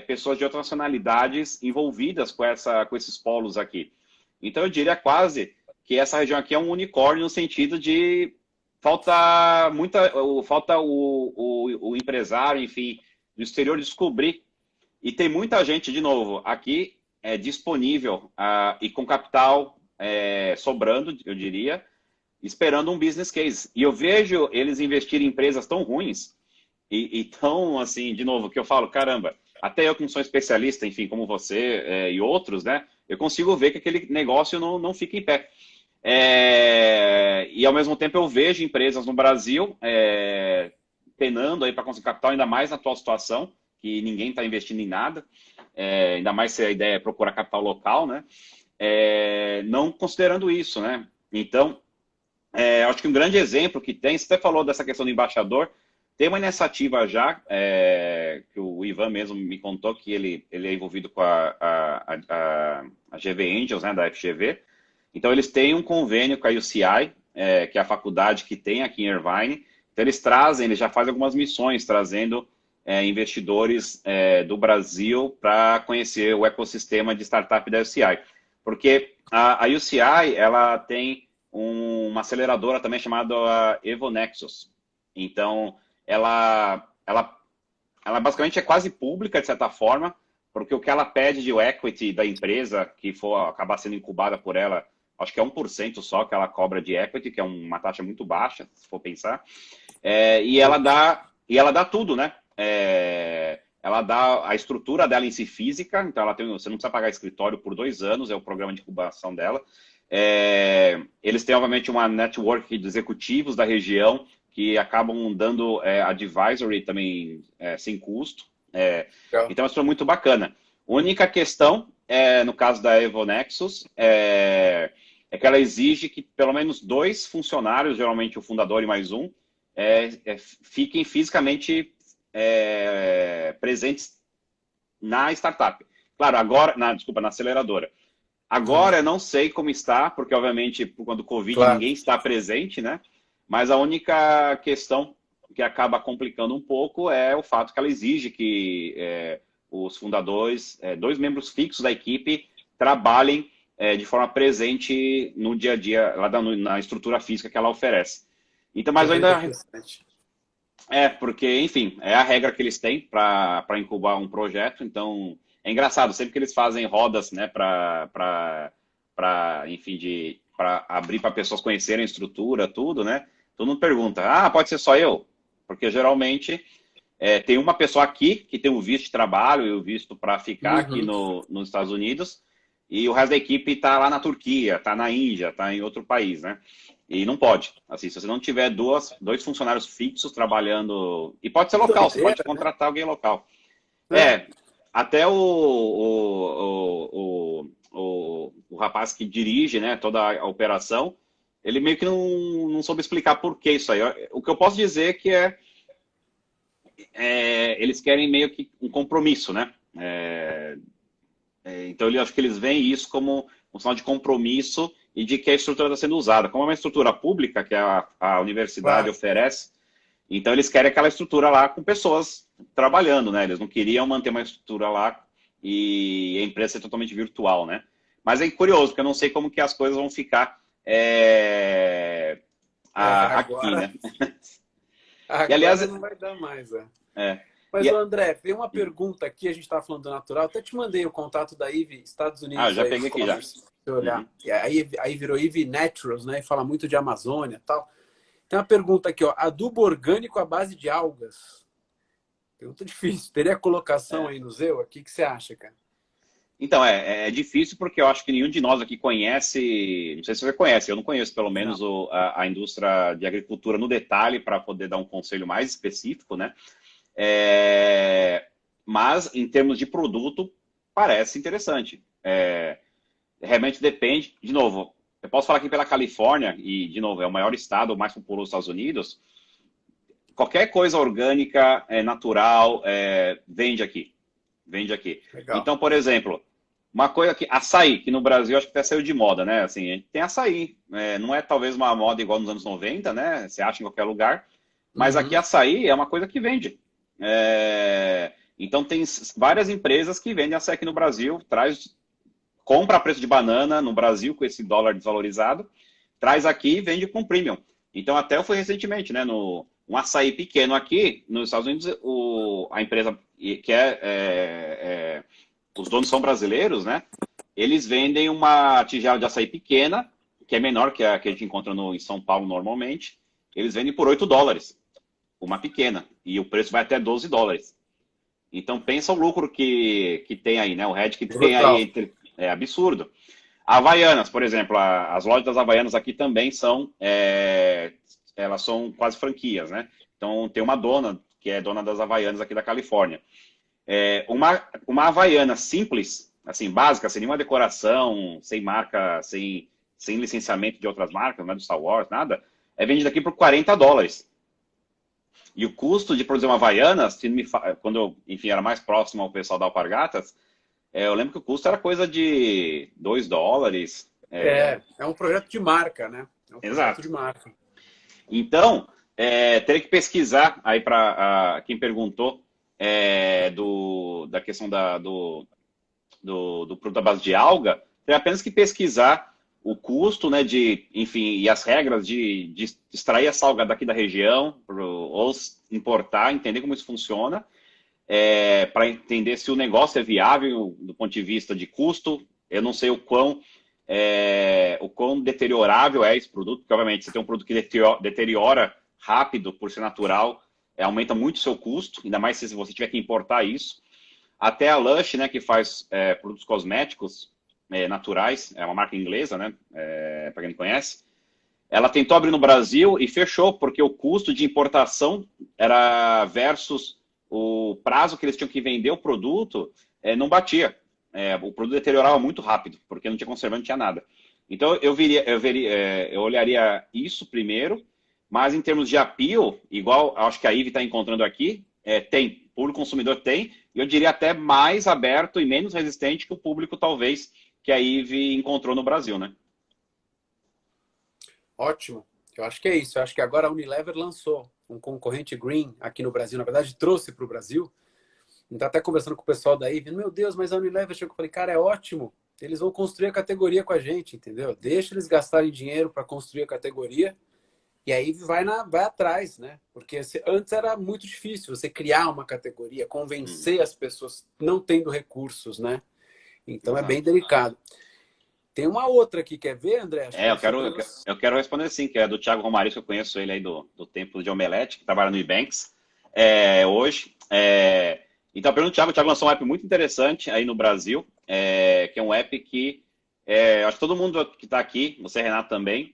pessoas de outras nacionalidades envolvidas com esses polos aqui. Então, eu diria quase que essa região aqui é um unicórnio no sentido de falta o empresário, enfim, do exterior descobrir. E tem muita gente, de novo, aqui disponível e com capital sobrando, eu diria, esperando um business case. E eu vejo eles investirem em empresas tão ruins e tão, assim, de novo, que eu falo, caramba, até eu que não sou especialista, enfim, como você e outros, né, eu consigo ver que aquele negócio não fica em pé. E ao mesmo tempo eu vejo empresas no Brasil penando aí para conseguir capital, ainda mais na atual situação, que ninguém está investindo em nada, ainda mais se a ideia é procurar capital local, né? Não considerando isso, né? Então, acho que um grande exemplo que tem, você até falou dessa questão do embaixador, tem uma iniciativa já, que o Ivan mesmo me contou que ele é envolvido com a GV Angels, né, da FGV. Então, eles têm um convênio com a UCI, que é a faculdade que tem aqui em Irvine. Então, eles já fazem algumas missões, trazendo investidores do Brasil para conhecer o ecossistema de startup da UCI. Porque a UCI, ela tem uma aceleradora também chamada EvoNexus. Então, ela basicamente é quase pública, de certa forma, porque o que ela pede de equity da empresa, que for acabar sendo incubada por ela, acho que é 1% só que ela cobra de equity, que é uma taxa muito baixa, se for pensar. E ela dá tudo, né? Ela dá a estrutura dela em si física, então você não precisa pagar escritório por 2 anos, é o programa de incubação dela. Eles têm, obviamente, uma network de executivos da região que acabam dando advisory também sem custo. Então, isso é muito bacana. A única questão, no caso da EvoNexus, é que ela exige que pelo menos 2 funcionários, geralmente o fundador e mais um, fiquem fisicamente presentes na startup. Claro, agora, na aceleradora. Agora eu não sei como está, porque obviamente por conta do Covid ninguém está presente, né? Mas a única questão que acaba complicando um pouco é o fato que ela exige que os fundadores, 2 membros fixos da equipe, trabalhem de forma presente no dia a dia, lá na estrutura física que ela oferece. Então, mas ainda Porque, enfim, é a regra que eles têm para incubar um projeto. Então, é engraçado, sempre que eles fazem rodas, né, enfim, para abrir para pessoas conhecerem a estrutura, tudo, né? Todo mundo pergunta, pode ser só eu? Porque geralmente tem uma pessoa aqui que tem o visto de trabalho e o visto para ficar aqui Uhum. nos Estados Unidos, e o resto da equipe está lá na Turquia, está na Índia, está em outro país, né? E não pode. Assim, se você não tiver dois funcionários fixos trabalhando. E pode ser Que local, você pode doideira, né? contratar alguém local. É. Até o rapaz que dirige, né, toda a operação, ele meio que não soube explicar por que isso aí. O que eu posso dizer é que eles querem meio que um compromisso, né? Então, eu acho que eles veem isso como um sinal de compromisso e de que a estrutura está sendo usada. Como é uma estrutura pública que a universidade Claro. oferece, então eles querem aquela estrutura lá com pessoas trabalhando, né? Eles não queriam manter uma estrutura lá e a empresa ser totalmente virtual, né? Mas é curioso, porque eu não sei como que as coisas vão ficar aqui, Agora, né? E aliás, agora não vai dar mais, é. é, Mas, ô e, André, tem uma pergunta aqui, a gente estava falando do natural, até te mandei o contato da IVE Estados eu Unidos já aí, peguei aqui já. e-commerce, se você olhar. Uhum. E aí virou IVE Naturals, né? E fala muito de Amazônia e tal. Tem uma pergunta aqui, ó. Adubo orgânico à base de algas. Pergunta difícil. Teria colocação É. aí no Zeu? O que que você acha, cara? Então, é difícil porque eu acho que nenhum de nós aqui conhece, não sei se você conhece, eu não conheço pelo Não. menos a indústria de agricultura no detalhe para poder dar um conselho mais específico, né? Mas, em termos de produto, parece interessante. Realmente depende, de novo, eu posso falar aqui pela Califórnia, e, de novo, é o maior estado, o mais populoso dos Estados Unidos, qualquer coisa orgânica, natural, vende aqui. Vende aqui. Legal. Então, por exemplo, uma coisa que. Açaí, que no Brasil acho que até saiu de moda, né? Assim, a gente tem açaí. Não é talvez uma moda igual nos anos 90, né? Você acha em qualquer lugar. Mas aqui Uhum. açaí é uma coisa que vende. Então tem várias empresas que vendem açaí aqui no Brasil, compra a preço de banana no Brasil com esse dólar desvalorizado, traz aqui e vende com premium. Então até eu fui recentemente, né? Um açaí pequeno aqui nos Estados Unidos, a empresa que os donos são brasileiros, né? Eles vendem uma tigela de açaí pequena, que é menor que a que a gente encontra em São Paulo normalmente. Eles vendem por US$ 8, uma pequena. E o preço vai até US$ 12. Então pensa o lucro que tem aí, né? O hedge que tem aí Brutal. é absurdo. Havaianas, por exemplo, as lojas das Havaianas aqui também elas são quase franquias, né? Então tem uma dona que é dona das Havaianas aqui da Califórnia. Uma Havaiana simples, assim, básica, sem nenhuma decoração, sem marca, sem licenciamento de outras marcas, não é do Star Wars, nada, é vendida aqui por US$ 40. E o custo de produzir uma Havaiana, quando eu, enfim, era mais próximo ao pessoal da Alpargatas, eu lembro que o custo era coisa de US$ 2. É um projeto de marca, né? É um projeto Exato. de marca. Então, teria que pesquisar aí para quem perguntou da questão do produto à base de alga, teria apenas que pesquisar o custo, né, enfim, e as regras de extrair essa alga daqui da região, ou importar, entender como isso funciona, para entender se o negócio é viável do ponto de vista de custo. Eu não sei o quão deteriorável é esse produto, porque obviamente você tem um produto que deteriora rápido por ser natural, aumenta muito o seu custo, ainda mais se você tiver que importar isso. Até a Lush, né, que faz produtos cosméticos naturais, é uma marca inglesa, né, para quem não conhece, ela tentou abrir no Brasil e fechou, porque o custo de importação era versus o prazo que eles tinham que vender o produto, não batia. O produto deteriorava muito rápido, porque não tinha conservante, não tinha nada. Então, eu olharia isso primeiro, mas em termos de appeal, igual acho que a IVE está encontrando aqui, tem, o público consumidor tem, e eu diria até mais aberto e menos resistente que o público, talvez, que a IVE encontrou no Brasil, né? Ótimo. Eu acho que é isso. Eu acho que agora a Unilever lançou um concorrente green aqui no Brasil. Na verdade, trouxe para o Brasil. Então, até conversando com o pessoal daí, vendo, meu Deus, mas a Unilever chegou. Eu falei, cara, é ótimo. Eles vão construir a categoria com a gente, entendeu? Deixa eles gastarem dinheiro para construir a categoria E aí vai atrás, né? Porque antes era muito difícil você criar uma categoria, Hum, convencer as pessoas não tendo recursos, né? Então é bem exato. delicado. Tem uma outra aqui, quer ver, André? Acho que É, vai ser bem. eu quero responder sim, que é do Thiago Romariz, que eu conheço ele aí do tempo de Omelete, que trabalha no Ebanks hoje. Então, a pergunta do Thiago, o Thiago lançou um app muito interessante aí no Brasil, que é um app que acho que todo mundo que está aqui, você, Renato, também,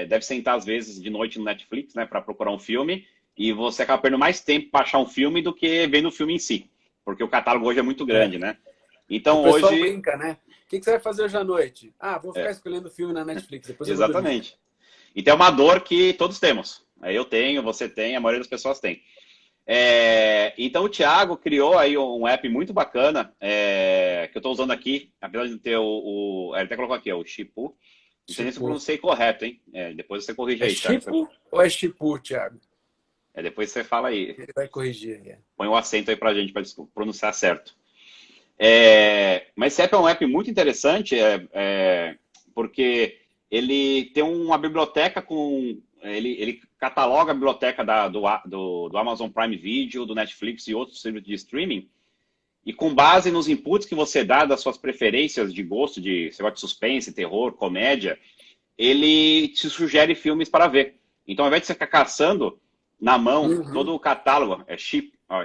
deve sentar às vezes de noite no Netflix, né, para procurar um filme, e você acaba perdendo mais tempo para achar um filme do que vendo o filme em si, porque o catálogo hoje é muito grande, É. né? O Então, pessoal hoje, brinca, né? O que você vai fazer hoje à noite? Ah, vou ficar é, escolhendo filme na Netflix, depois eu vou dormir. exatamente. Então é uma dor que todos temos. Eu tenho, você tem, a maioria das pessoas tem. Então o Thiago criou aí um app muito bacana, que eu estou usando aqui, apesar de ter ele até colocou aqui, o Chipu. Não sei nem se eu Tipo, pronunciei correto, hein? Depois você corrige é aí, Thiago. Chipo ou é Chipu, Thiago? Depois você fala aí, Ele vai corrigir aí. põe o acento aí pra gente para pronunciar certo. Mas esse app é um app muito interessante, porque ele tem uma biblioteca com. Ele cataloga a biblioteca do Amazon Prime Video, do Netflix e outros serviços de streaming. E com base nos inputs que você dá das suas preferências de gosto, de você gosta de suspense, terror, comédia, ele te sugere filmes para ver. Então, ao invés de você ficar caçando na mão Uhum. todo o catálogo,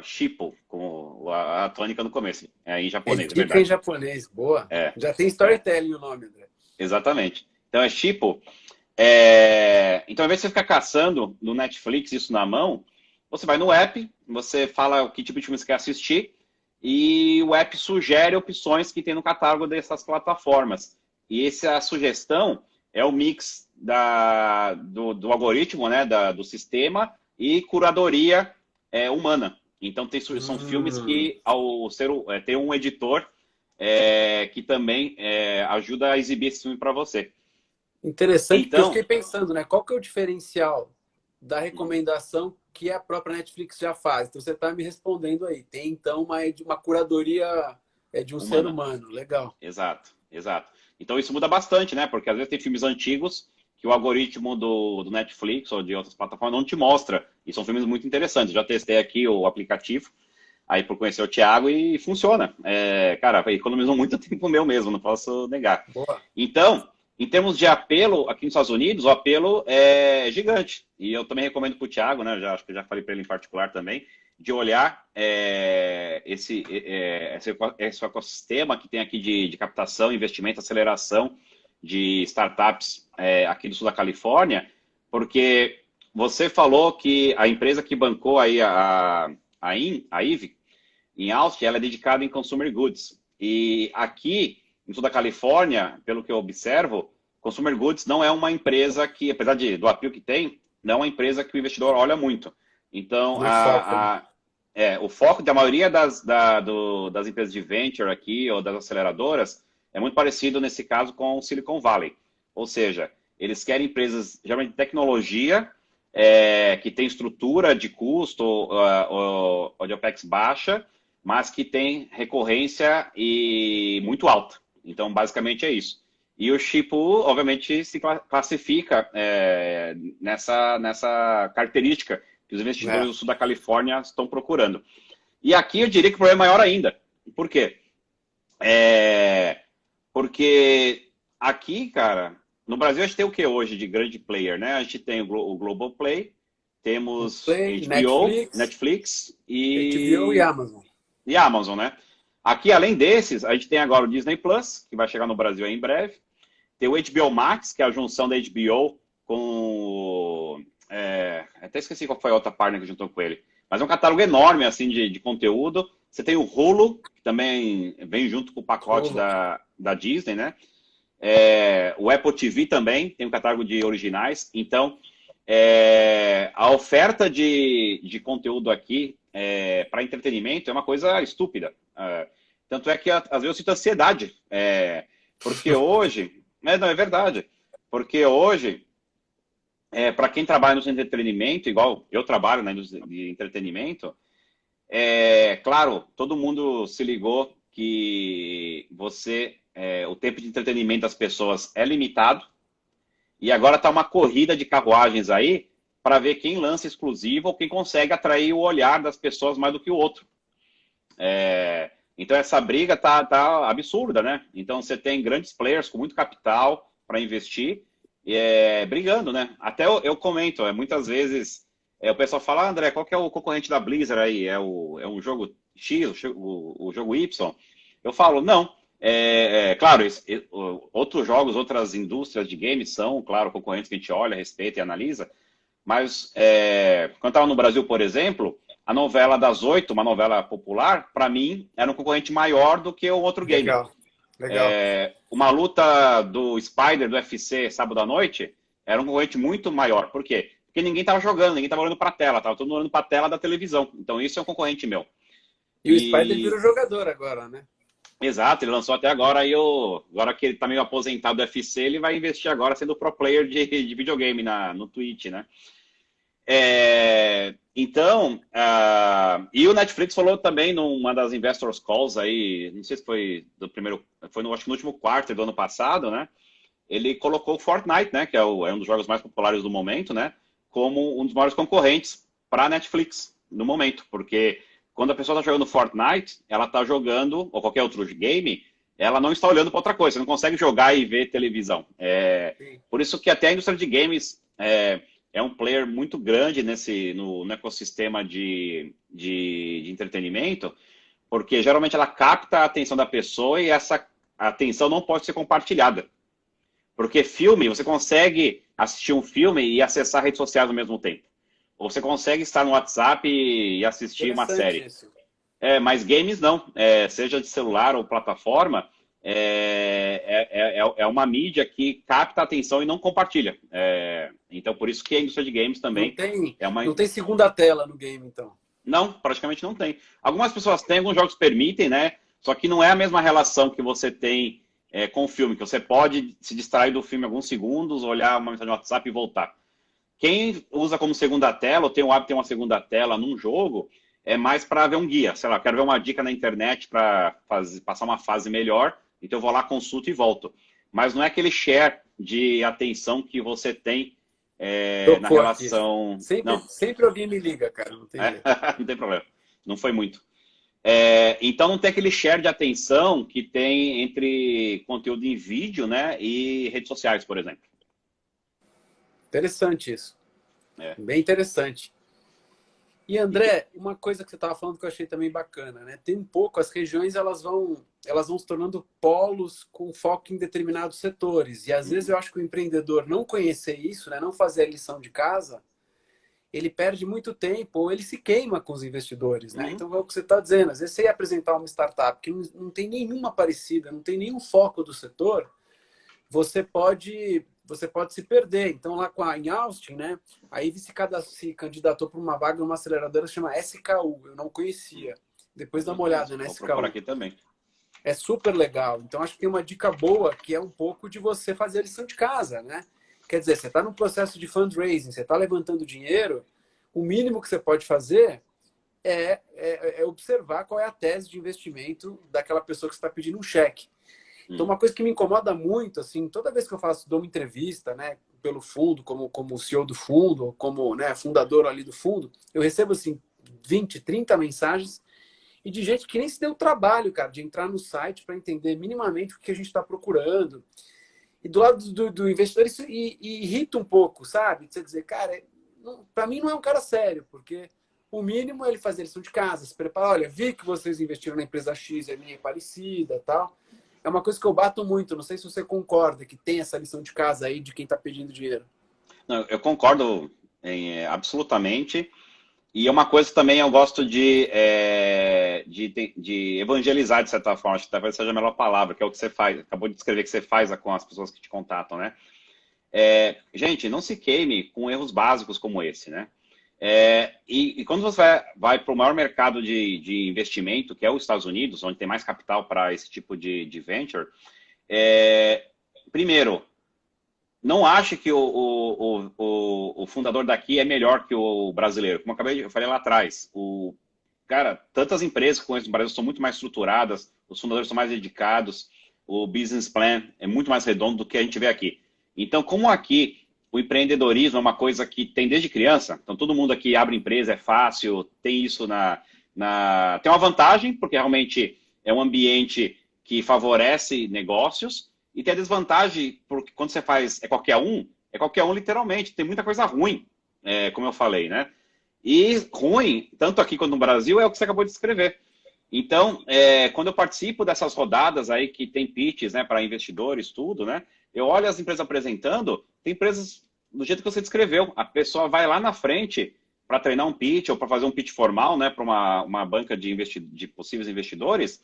Shippo, com a tônica no começo, em É japonês, é dica em verdade. japonês, boa. É, Já tem é, storytelling o nome, André. exatamente. Então é Shippo. Então, ao invés de você ficar caçando no Netflix isso na mão, você vai no app, você fala o que tipo de filme você quer assistir, e o app sugere opções que tem no catálogo dessas plataformas. E essa sugestão é o mix do algoritmo, né, do sistema e curadoria humana. Então, são filmes Hum, que, ao ter um editor que também ajuda a exibir esse filme para você. interessante, porque eu Então, fiquei pensando, né? Qual que é o diferencial da recomendação que a própria Netflix já faz? Então você está me respondendo aí. Tem então uma curadoria de um ser humana. humano. Legal. Exato, exato. Então isso muda bastante, né? Porque às vezes tem filmes antigos que o algoritmo do Netflix ou de outras plataformas não te mostra. E são filmes muito interessantes. Já testei aqui o aplicativo, aí por conhecer o Thiago e funciona. Cara, economizou muito tempo meu mesmo, não posso negar. Boa. Então, em termos de apelo aqui nos Estados Unidos, o apelo é gigante. E eu também recomendo para o Thiago, né? Acho que eu já falei para ele em particular também, de olhar esse ecossistema que tem aqui de captação, investimento, aceleração de startups aqui do sul da Califórnia, porque você falou que a empresa que bancou aí a IVE, em Austin, ela é dedicada em consumer goods. E aqui, no sul da Califórnia, pelo que eu observo, consumer goods não é uma empresa que, apesar do apelo que tem, não é uma empresa que o investidor olha muito. Então, Não é foco, né? o foco da maioria das empresas de venture aqui, ou das aceleradoras, é muito parecido, nesse caso, com o Silicon Valley. Ou seja, eles querem empresas, geralmente, de tecnologia, que tem estrutura de custo ou de OPEX baixa, mas que tem recorrência e muito alta. Então, basicamente é isso. E o Chipo, obviamente, se classifica nessa característica que os investidores É. do sul da Califórnia estão procurando. E aqui eu diria que o problema é maior ainda. Por quê? Porque aqui, cara, no Brasil a gente tem o que hoje de grande player, né? A gente tem o Global Play, O temos Play, HBO, Netflix, Netflix HBO e Amazon. e Amazon, né? Aqui, além desses, a gente tem agora o Disney Plus, que vai chegar no Brasil aí em breve. Tem o HBO Max, que é a junção da HBO com. Até esqueci qual foi a outra partner que juntou com ele. Mas é um catálogo enorme, assim, de conteúdo. Você tem o Hulu, que também vem junto com o pacote Hulu. da Disney, né? O Apple TV também tem um catálogo de originais. Então, a oferta de conteúdo aqui para entretenimento é uma coisa estúpida. Tanto é que, às vezes, eu sinto ansiedade. Porque hoje... não, é verdade. Porque hoje, para quem trabalha no entretenimento, igual eu trabalho na indústria de entretenimento, claro, todo mundo se ligou que o tempo de entretenimento das pessoas é limitado, e agora está uma corrida de carruagens aí para ver quem lança exclusivo ou quem consegue atrair o olhar das pessoas mais do que o outro. Então essa briga tá absurda, né? Então você tem grandes players com muito capital para investir brigando, né? Até eu comento, muitas vezes o pessoal fala, André, qual que é o concorrente da Blizzard aí? É um jogo X, o jogo Y? Eu falo, não. Claro, outros jogos, outras indústrias de games são, claro, concorrentes que a gente olha, respeita e analisa, mas quando estava no Brasil, por exemplo, a novela das 8, uma novela popular, para mim, era um concorrente maior do que o outro game. Legal, legal. Uma luta do Spider, do UFC, sábado à noite, era um concorrente muito maior. Por quê? Porque ninguém estava jogando, ninguém estava olhando para a tela, estava todo mundo olhando para a tela da televisão. Então, isso é um concorrente meu. E o Spider virou jogador agora, né? Exato, ele lançou até agora, agora que ele está meio aposentado do UFC, ele vai investir agora sendo pro player de videogame no Twitch, né? Então, e o Netflix falou também numa das investors calls aí, não sei se foi acho que no último quarto do ano passado, né? Ele colocou o Fortnite, né? Que é um dos jogos mais populares do momento, né? Como um dos maiores concorrentes para a Netflix no momento, porque quando a pessoa está jogando Fortnite, ela está jogando, ou qualquer outro game, ela não está olhando para outra coisa, você não consegue jogar e ver televisão. Por isso que até a indústria de games é um player muito grande no ecossistema de entretenimento, porque geralmente ela capta a atenção da pessoa e essa atenção não pode ser compartilhada. Porque filme, você consegue assistir um filme e acessar redes sociais ao mesmo tempo. Ou você consegue estar no WhatsApp e assistir uma série. Isso. Mas games não. Seja de celular ou plataforma, é uma mídia que capta a atenção e não compartilha. Então, por isso que a indústria de games também não tem segunda tela no game, então. Não, praticamente não tem. Algumas pessoas têm, alguns jogos permitem, né? Só que não é a mesma relação que você tem com o filme, que você pode se distrair do filme alguns segundos, olhar uma mensagem no WhatsApp e voltar. Quem usa como segunda tela, ou tem o hábito de ter uma segunda tela num jogo, é mais para ver um guia. Sei lá, quero ver uma dica na internet para passar uma fase melhor, então eu vou lá, consulto e volto. Mas não é aquele share de atenção que você tem na relação... Sempre alguém me liga, cara. Não tem jeito. Não tem problema. Não foi muito. Então não tem aquele share de atenção que tem entre conteúdo em vídeo, né, e redes sociais, por exemplo. Interessante isso. Bem interessante. E André, uma coisa que você estava falando que eu achei também bacana, né? Tem um pouco, as regiões elas vão se tornando polos com foco em determinados setores. E às vezes eu acho que o empreendedor não conhecer isso, né, não fazer a lição de casa, ele perde muito tempo ou ele se queima com os investidores, né? Então é o que você está dizendo. Às vezes você ia apresentar uma startup que não tem nenhuma parecida, não tem nenhum foco do setor, você pode se perder. Então, lá em Austin, né? A Ivy se candidatou para uma vaga numa aceleradora que chama SKU. Eu não conhecia. Depois dá uma olhada na SKU. Por aqui também. É super legal. Então, acho que tem uma dica boa que é um pouco de você fazer a lição de casa, né? Quer dizer, você está no processo de fundraising, você está levantando dinheiro, o mínimo que você pode fazer é observar qual é a tese de investimento daquela pessoa que está pedindo um cheque. Então, uma coisa que me incomoda muito, assim, toda vez que eu dou uma entrevista, né, pelo fundo, como CEO do fundo, ou como, né, fundador ali do fundo, eu recebo, assim, 20, 30 mensagens e de gente que nem se deu o trabalho, cara, de entrar no site para entender minimamente o que a gente está procurando. E do lado do investidor, isso irrita um pouco, sabe? Você dizer, cara, para mim não é um cara sério, porque o mínimo é ele fazer lição de casa, se preparar, olha, vi que vocês investiram na empresa X, a minha é parecida, tal. É uma coisa que eu bato muito, não sei se você concorda, que tem essa lição de casa aí de quem está pedindo dinheiro. Não, eu concordo absolutamente. E é uma coisa que também eu gosto de evangelizar, de certa forma, acho que talvez seja a melhor palavra, que é o que você faz, acabou de descrever que você faz com as pessoas que te contatam, né? Gente, não se queime com erros básicos como esse, né? E quando você vai para o maior mercado de investimento, que é os Estados Unidos, onde tem mais capital para esse tipo de venture, primeiro, não ache que o fundador daqui é melhor que o brasileiro. Como eu falei lá atrás, cara, tantas empresas que conheço no Brasil são muito mais estruturadas, os fundadores são mais dedicados, o business plan é muito mais redondo do que a gente vê aqui. Então, como aqui o empreendedorismo é uma coisa que tem desde criança. Então, todo mundo aqui abre empresa, é fácil, tem isso tem uma vantagem, porque realmente é um ambiente que favorece negócios, e tem a desvantagem, porque quando você faz é qualquer um literalmente, tem muita coisa ruim, como eu falei, né? E ruim, tanto aqui quanto no Brasil, é o que você acabou de descrever. Então, quando eu participo dessas rodadas aí que tem pitches, né, para investidores, tudo, né? Eu olho as empresas apresentando, tem empresas do jeito que você descreveu. A pessoa vai lá na frente para treinar um pitch ou para fazer um pitch formal, né, para uma banca de possíveis investidores.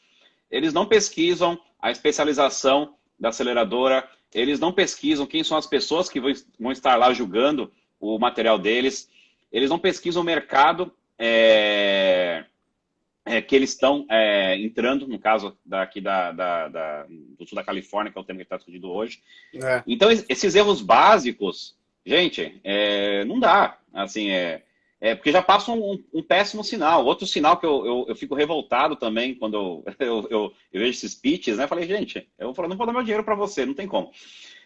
Eles não pesquisam a especialização da aceleradora, eles não pesquisam quem são as pessoas que vão estar lá julgando o material deles, eles não pesquisam o mercado que eles estão entrando, no caso daqui do sul da Califórnia, que é o tema que está discutido hoje. Então, esses erros básicos, gente, não dá. Assim, porque já passa um péssimo sinal. Outro sinal que eu fico revoltado também quando eu vejo esses pitches, né? Falei, gente, eu não vou dar meu dinheiro para você, não tem como.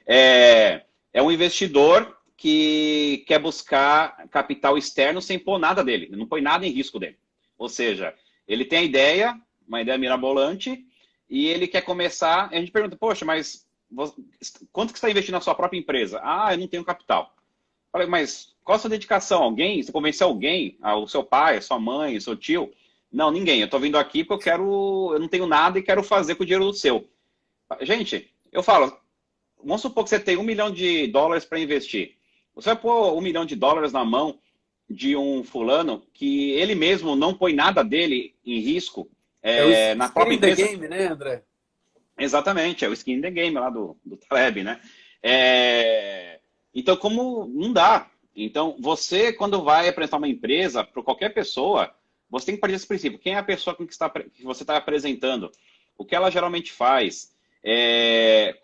É um investidor que quer buscar capital externo sem pôr nada dele, não põe nada em risco dele. Ou seja, ele tem a ideia, uma ideia mirabolante, e ele quer começar. A gente pergunta, poxa, mas quanto que você está investindo na sua própria empresa? Ah, eu não tenho capital. Falei, mas qual a sua dedicação? Alguém? Você convenceu alguém? O seu pai, a sua mãe, o seu tio? Não, ninguém. Eu estou vindo aqui porque eu não tenho nada e quero fazer com o dinheiro do seu. Gente, eu falo, vamos supor que você tem $1 milhão para investir. Você vai pôr $1 milhão na mão de um fulano que ele mesmo não põe nada dele em risco na própria empresa. É o skin in the game, né, André? Exatamente, é o skin in the game lá do Taleb, né? Então, como não dá. Então, você, quando vai apresentar uma empresa para qualquer pessoa, você tem que partir desse princípio. Quem é a pessoa que você está apresentando? O que ela geralmente faz? E,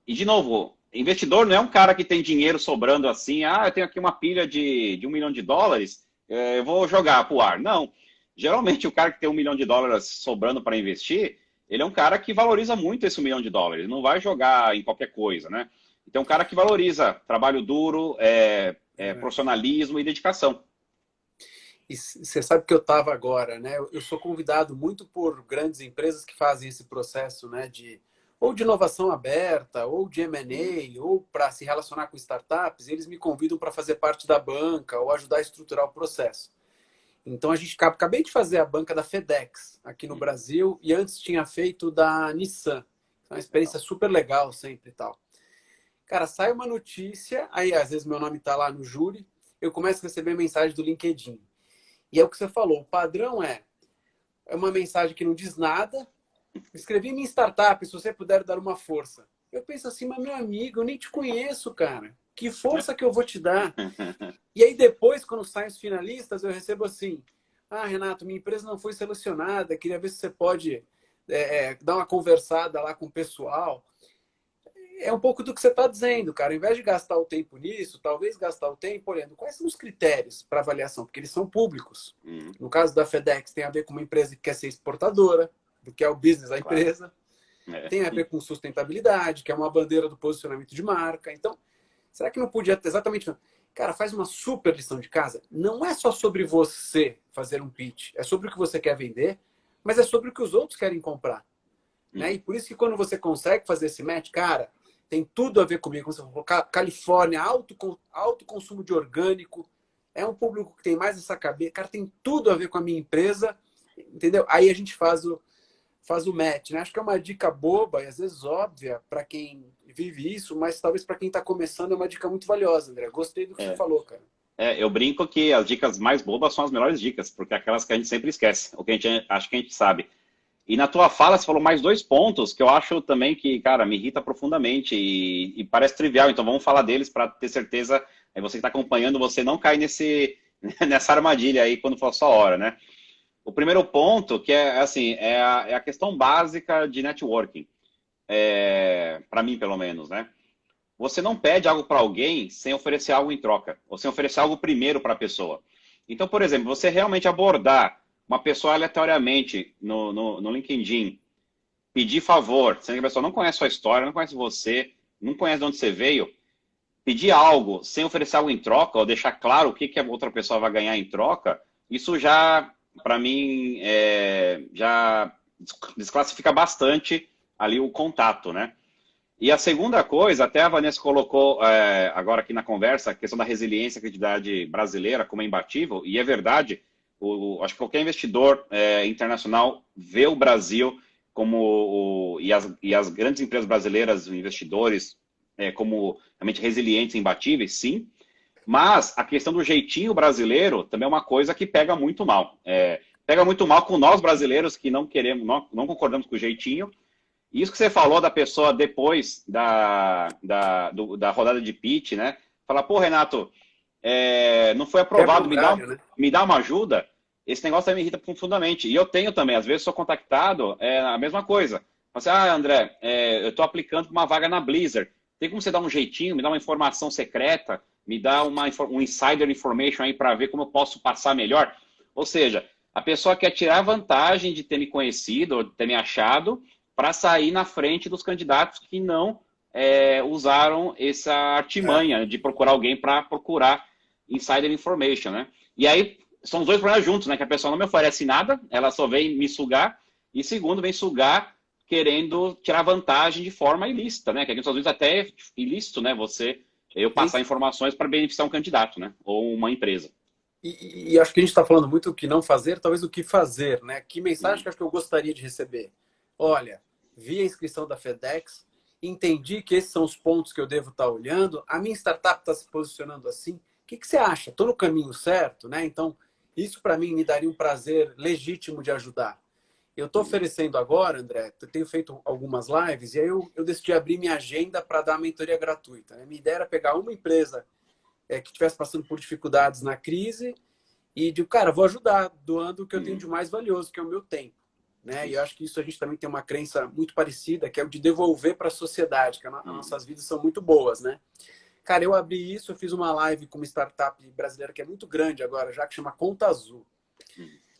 de novo, investidor não é um cara que tem dinheiro sobrando assim, eu tenho aqui uma pilha de $1 milhão, eu vou jogar pro ar. Não. Geralmente, o cara que tem $1 milhão sobrando para investir, ele é um cara que valoriza muito esse $1 milhão. Ele não vai jogar em qualquer coisa, né? Então, um cara que valoriza trabalho duro, profissionalismo e dedicação. E você sabe que eu estava agora, né? Eu sou convidado muito por grandes empresas que fazem esse processo, né? Ou de inovação aberta, ou de M&A, ou para se relacionar com startups. Eles me convidam para fazer parte da banca ou ajudar a estruturar o processo. Então, acabei de fazer a banca da FedEx aqui no Brasil e antes tinha feito da Nissan. É uma experiência super legal sempre e tal. Cara, sai uma notícia, aí às vezes meu nome está lá no júri, eu começo a receber mensagem do LinkedIn. E é o que você falou, o padrão é uma mensagem que não diz nada, escrevi minha startup, se você puder dar uma força. Eu penso assim, mas meu amigo, eu nem te conheço, cara. Que força que eu vou te dar? E aí depois, quando saem os finalistas, eu recebo assim, Renato, minha empresa não foi selecionada, queria ver se você pode dar uma conversada lá com o pessoal. É um pouco do que você está dizendo, cara. Ao invés de gastar o tempo nisso, talvez gastar o tempo olhando quais são os critérios para avaliação, porque eles são públicos. No caso da FedEx, tem a ver com uma empresa que quer ser exportadora, do que é o business da empresa. Tem a ver com sustentabilidade, que é uma bandeira do posicionamento de marca. Então, será que não podia ter exatamente... Cara, faz uma super lição de casa. Não é só sobre você fazer um pitch. É sobre o que você quer vender, mas é sobre o que os outros querem comprar. Né? E por isso que quando você consegue fazer esse match, cara... Tem tudo a ver comigo. Como você falou, Califórnia, alto consumo de orgânico. É um público que tem mais essa cabeça. Cara, tem tudo a ver com a minha empresa. Entendeu? Aí a gente faz o match. Né? Acho que é uma dica boba e às vezes óbvia para quem vive isso, mas talvez para quem está começando é uma dica muito valiosa, André. Gostei do que você falou, cara. Eu brinco que as dicas mais bobas são as melhores dicas, porque é aquelas que a gente sempre esquece, o que a gente acha que a gente sabe. E na tua fala, você falou mais 2 pontos que eu acho também que, cara, me irrita profundamente e parece trivial. Então, vamos falar deles para ter certeza, você que está acompanhando, você não cai nessa armadilha aí quando for a sua hora, né? O primeiro ponto, que é a questão básica de networking, para mim, pelo menos, né? Você não pede algo para alguém sem oferecer algo em troca, ou sem oferecer algo primeiro para a pessoa. Então, por exemplo, você realmente abordar uma pessoa aleatoriamente no LinkedIn, pedir favor, sendo que a pessoa não conhece a sua história, não conhece você, não conhece de onde você veio, pedir algo sem oferecer algo em troca, ou deixar claro o que, que a outra pessoa vai ganhar em troca, isso já, para mim, já desclassifica bastante ali o contato, né? E a segunda coisa, até a Vanessa colocou agora aqui na conversa, a questão da resiliência e credibilidade brasileira como é imbatível, e é verdade, acho que qualquer investidor internacional vê o Brasil como, e as grandes empresas brasileiras, investidores, como realmente resilientes e imbatíveis, sim, mas a questão do jeitinho brasileiro também é uma coisa que pega muito mal. Pega muito mal com nós brasileiros que não queremos, não concordamos com o jeitinho. Isso que você falou da pessoa depois da rodada de pitch, né? Falar, pô, Renato, não foi aprovado, me dá uma ajuda. Esse negócio também me irrita profundamente. E eu tenho também, às vezes sou contactado, a mesma coisa. Você, André, eu estou aplicando para uma vaga na Blizzard. Tem como você dar um jeitinho, me dar uma informação secreta, me dá um insider information aí para ver como eu posso passar melhor? Ou seja, a pessoa quer tirar vantagem de ter me conhecido, ou de ter me achado, para sair na frente dos candidatos que não usaram essa artimanha de procurar alguém para procurar insider information, né? E aí, são os dois problemas juntos, né? Que a pessoa não me oferece nada, ela só vem me sugar, e segundo, vem sugar querendo tirar vantagem de forma ilícita, né? Que aqui nos Estados Unidos até é ilícito, né? Eu passar informações para beneficiar um candidato, né? Ou uma empresa. E acho que a gente está falando muito o que não fazer, talvez o que fazer, né? Que mensagem que acho que eu gostaria de receber? Olha, vi a inscrição da FedEx, entendi que esses são os pontos que eu devo estar olhando, a minha startup está se posicionando assim. O que você acha? Estou no caminho certo, né? Então, isso para mim me daria um prazer legítimo de ajudar. Eu estou oferecendo agora, André, eu tenho feito algumas lives e aí eu decidi abrir minha agenda para dar mentoria gratuita, né? Minha ideia era pegar uma empresa que estivesse passando por dificuldades na crise e digo, cara, vou ajudar doando o que eu tenho de mais valioso, que é o meu tempo. Né? E eu acho que isso a gente também tem uma crença muito parecida, que é o de devolver para a sociedade, que as nossas vidas são muito boas, né? Cara, eu abri isso, eu fiz uma live com uma startup brasileira que é muito grande agora, já que chama Conta Azul.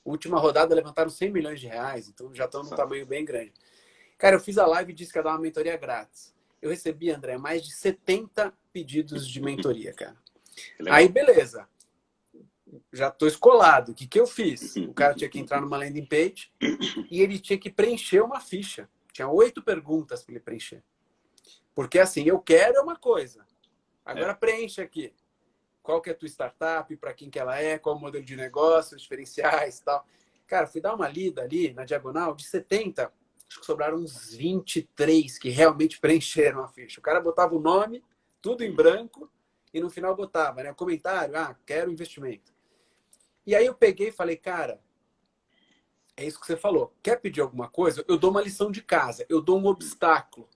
Última rodada levantaram 100 milhões de reais, então já estão num tamanho bem grande. Cara, eu fiz a live e disse que ia dar uma mentoria grátis. Eu recebi, André, mais de 70 pedidos de mentoria, cara. Aí, beleza. Já estou escolado. O que eu fiz? O cara tinha que entrar numa landing page e ele tinha que preencher uma ficha. Tinha 8 perguntas para ele preencher. Porque assim, eu quero é uma coisa. Agora preenche aqui. Qual que é a tua startup, para quem que ela é, qual o modelo de negócio, os diferenciais e tal. Cara, fui dar uma lida ali na diagonal de 70, acho que sobraram uns 23 que realmente preencheram a ficha. O cara botava o nome, tudo em branco, e no final botava, né, comentário, quero investimento. E aí eu peguei e falei, cara, é isso que você falou. Quer pedir alguma coisa? Eu dou uma lição de casa, eu dou um obstáculo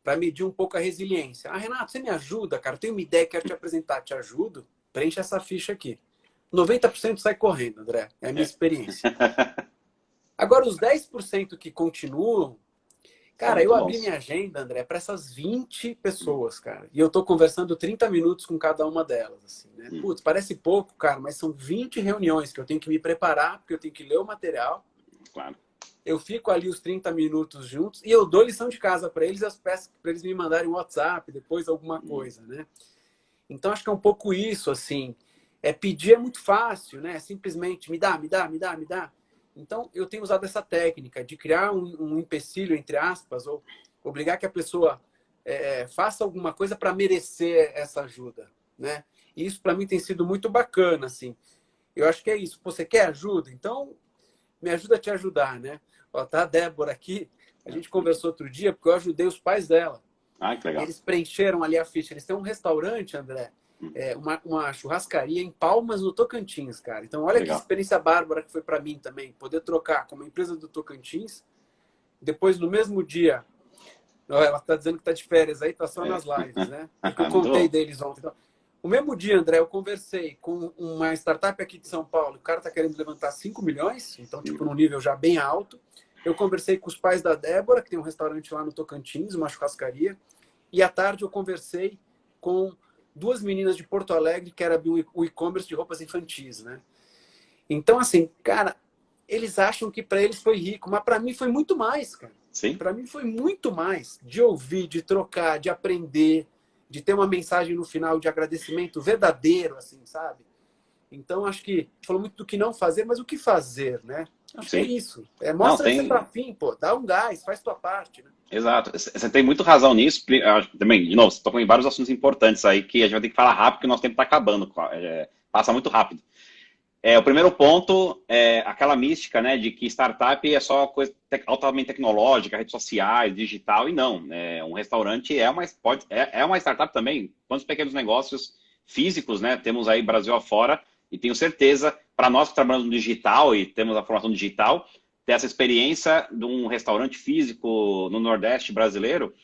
para medir um pouco a resiliência. Renato, você me ajuda, cara? Eu tenho uma ideia, quero te apresentar, te ajudo. Preenche essa ficha aqui. 90% sai correndo, André. É a minha experiência. Agora, os 10% que continuam, cara, eu abri minha agenda, André, para essas 20 pessoas, cara. E eu tô conversando 30 minutos com cada uma delas, assim, né? Putz, parece pouco, cara, mas são 20 reuniões que eu tenho que me preparar, porque eu tenho que ler o material. Claro. Eu fico ali os 30 minutos juntos e eu dou lição de casa para eles, as peças para eles me mandarem um WhatsApp, depois alguma coisa, né? Então, acho que é um pouco isso, assim. Pedir é muito fácil, né? Simplesmente me dá, me dá, me dá, me dá. Então, eu tenho usado essa técnica de criar um empecilho, entre aspas, ou obrigar que a pessoa faça alguma coisa para merecer essa ajuda, né? E isso, para mim, tem sido muito bacana, assim. Eu acho que é isso. Você quer ajuda? Então, me ajuda a te ajudar, né? Ó, tá a Débora aqui. A gente conversou outro dia porque eu ajudei os pais dela. Que legal. Eles preencheram ali a ficha. Eles têm um restaurante, André, uma churrascaria em Palmas, no Tocantins, cara. Então, olha legal. Que experiência bárbara que foi para mim também. Poder trocar com uma empresa do Tocantins. Depois, no mesmo dia, ela está dizendo que está de férias aí, tá só nas lives, né? Eu contei deles ontem. Então, o mesmo dia, André, eu conversei com uma startup aqui de São Paulo. O cara está querendo levantar 5 milhões, então, tipo, num nível já bem alto. Eu conversei com os pais da Débora, que tem um restaurante lá no Tocantins, uma churrascaria. E à tarde eu conversei com 2 meninas de Porto Alegre, que era o e-commerce de roupas infantis, né? Então, assim, cara, eles acham que para eles foi rico, mas para mim foi muito mais, cara. Sim. Para mim foi muito mais de ouvir, de trocar, de aprender, de ter uma mensagem no final de agradecimento verdadeiro, assim, sabe? Então, acho que a gente falou muito do que não fazer, mas o que fazer, né? Acho que é Sim. isso. Não, Mostra que você tá tem. afim, pô. Dá um gás, faz tua parte, né? Exato. Você tem muito razão nisso. Eu acho que também, de novo, você tocou em vários assuntos importantes aí que a gente vai ter que falar rápido, porque o nosso tempo está acabando. Passa muito rápido. O primeiro ponto é aquela mística, né, de que startup é só coisa altamente tecnológica, redes sociais, digital, e não. Um restaurante é uma startup também. Quantos pequenos negócios físicos, né, temos aí Brasil afora, e tenho certeza, para nós que trabalhamos no digital e temos a formação digital, ter essa experiência de um restaurante físico no Nordeste brasileiro,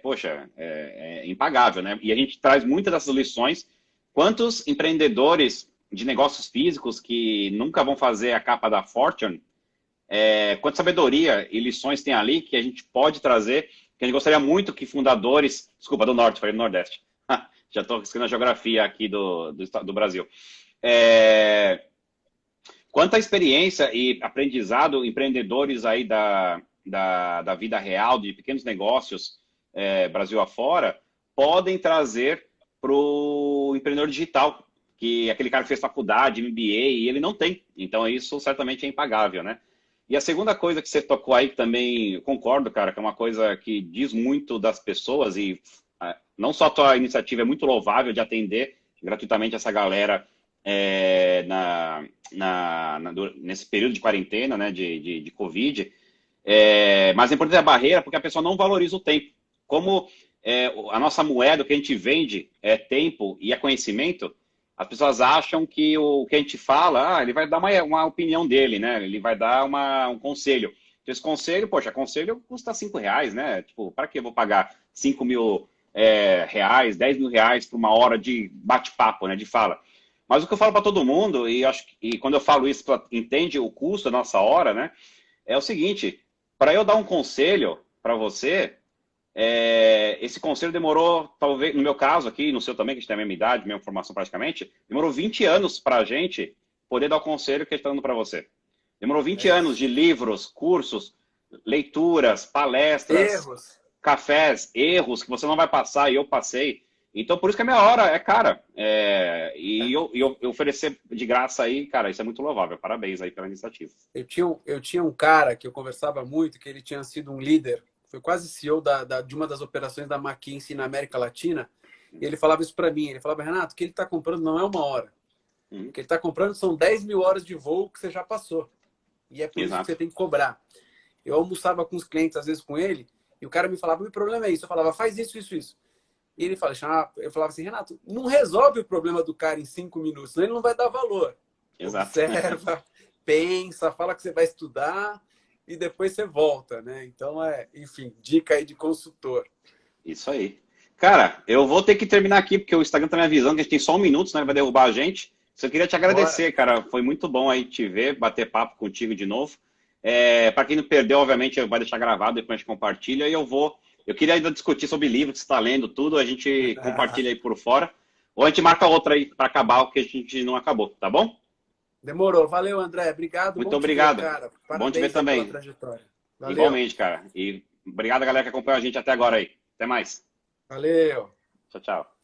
poxa, é impagável, né? E a gente traz muitas dessas lições. Quantos empreendedores de negócios físicos que nunca vão fazer a capa da Fortune, quanta sabedoria e lições tem ali que a gente pode trazer, que a gente gostaria muito que fundadores, desculpa, do Norte, falei do Nordeste, já estou escrevendo a geografia aqui do Brasil. Quanta experiência e aprendizado empreendedores aí da vida real, de pequenos negócios, Brasil afora, podem trazer para o empreendedor digital, que é aquele cara que fez faculdade, MBA, e ele não tem. Então, isso certamente é impagável, né? E a segunda coisa que você tocou aí, que também concordo, cara, que é uma coisa que diz muito das pessoas, e não só a tua iniciativa é muito louvável de atender gratuitamente essa galera nesse período de quarentena, né, de Covid, mas é importante a barreira porque a pessoa não valoriza o tempo. Como a nossa moeda, o que a gente vende é tempo e é conhecimento, as pessoas acham que o que a gente fala, ele vai dar uma opinião dele, né? Ele vai dar um conselho. Então, esse conselho, poxa, conselho custa R$ 5, né? Tipo, para que eu vou pagar 5.000 reais, 10.000 reais por uma hora de bate-papo, né? De fala. Mas o que eu falo para todo mundo, e quando eu falo isso, entende o custo da nossa hora, né? É o seguinte, para eu dar um conselho para você, esse conselho demorou, talvez, no meu caso aqui, no seu também, que a gente tem a mesma idade, mesma formação praticamente, demorou 20 anos para a gente poder dar o conselho que a gente está dando para você. Demorou 20 anos de livros, cursos, leituras, palestras, Erros. cafés, erros que você não vai passar e eu passei. Então, por isso que a minha hora é cara. E eu oferecer de graça aí, cara, isso é muito louvável. Parabéns aí pela iniciativa. Eu tinha um cara que eu conversava muito, que ele tinha sido um líder, foi quase CEO de uma das operações da McKinsey na América Latina, e ele falava isso para mim. Ele falava, Renato, o que ele está comprando não é uma hora. O que ele está comprando são 10.000 horas de voo que você já passou. E é por isso que você tem que cobrar. Eu almoçava com os clientes, às vezes, com ele, e o cara me falava, o problema é isso. Eu falava, faz isso, isso, isso. E ele falava, eu falava assim, Renato, não resolve o problema do cara em 5 minutos, senão ele não vai dar valor. Exato. Observa, pensa, fala que você vai estudar e depois você volta, né? Então, enfim, dica aí de consultor. Isso aí. Cara, eu vou ter que terminar aqui, porque o Instagram tá me avisando que a gente tem só 1 minuto, senão ele vai derrubar a gente. Só queria te agradecer, cara. Foi muito bom aí te ver, bater papo contigo de novo. Para quem não perdeu, obviamente, vai deixar gravado, depois a gente compartilha. E eu queria ainda discutir sobre livro que você está lendo, tudo. A gente compartilha aí por fora. Ou a gente marca outra aí para acabar o que a gente não acabou, tá bom? Demorou. Valeu, André. Obrigado. Muito obrigado. Cara. Bom te ver também. Pela trajetória. Valeu. Igualmente, cara. E obrigado, galera, que acompanhou a gente até agora aí. Até mais. Valeu. Tchau, tchau.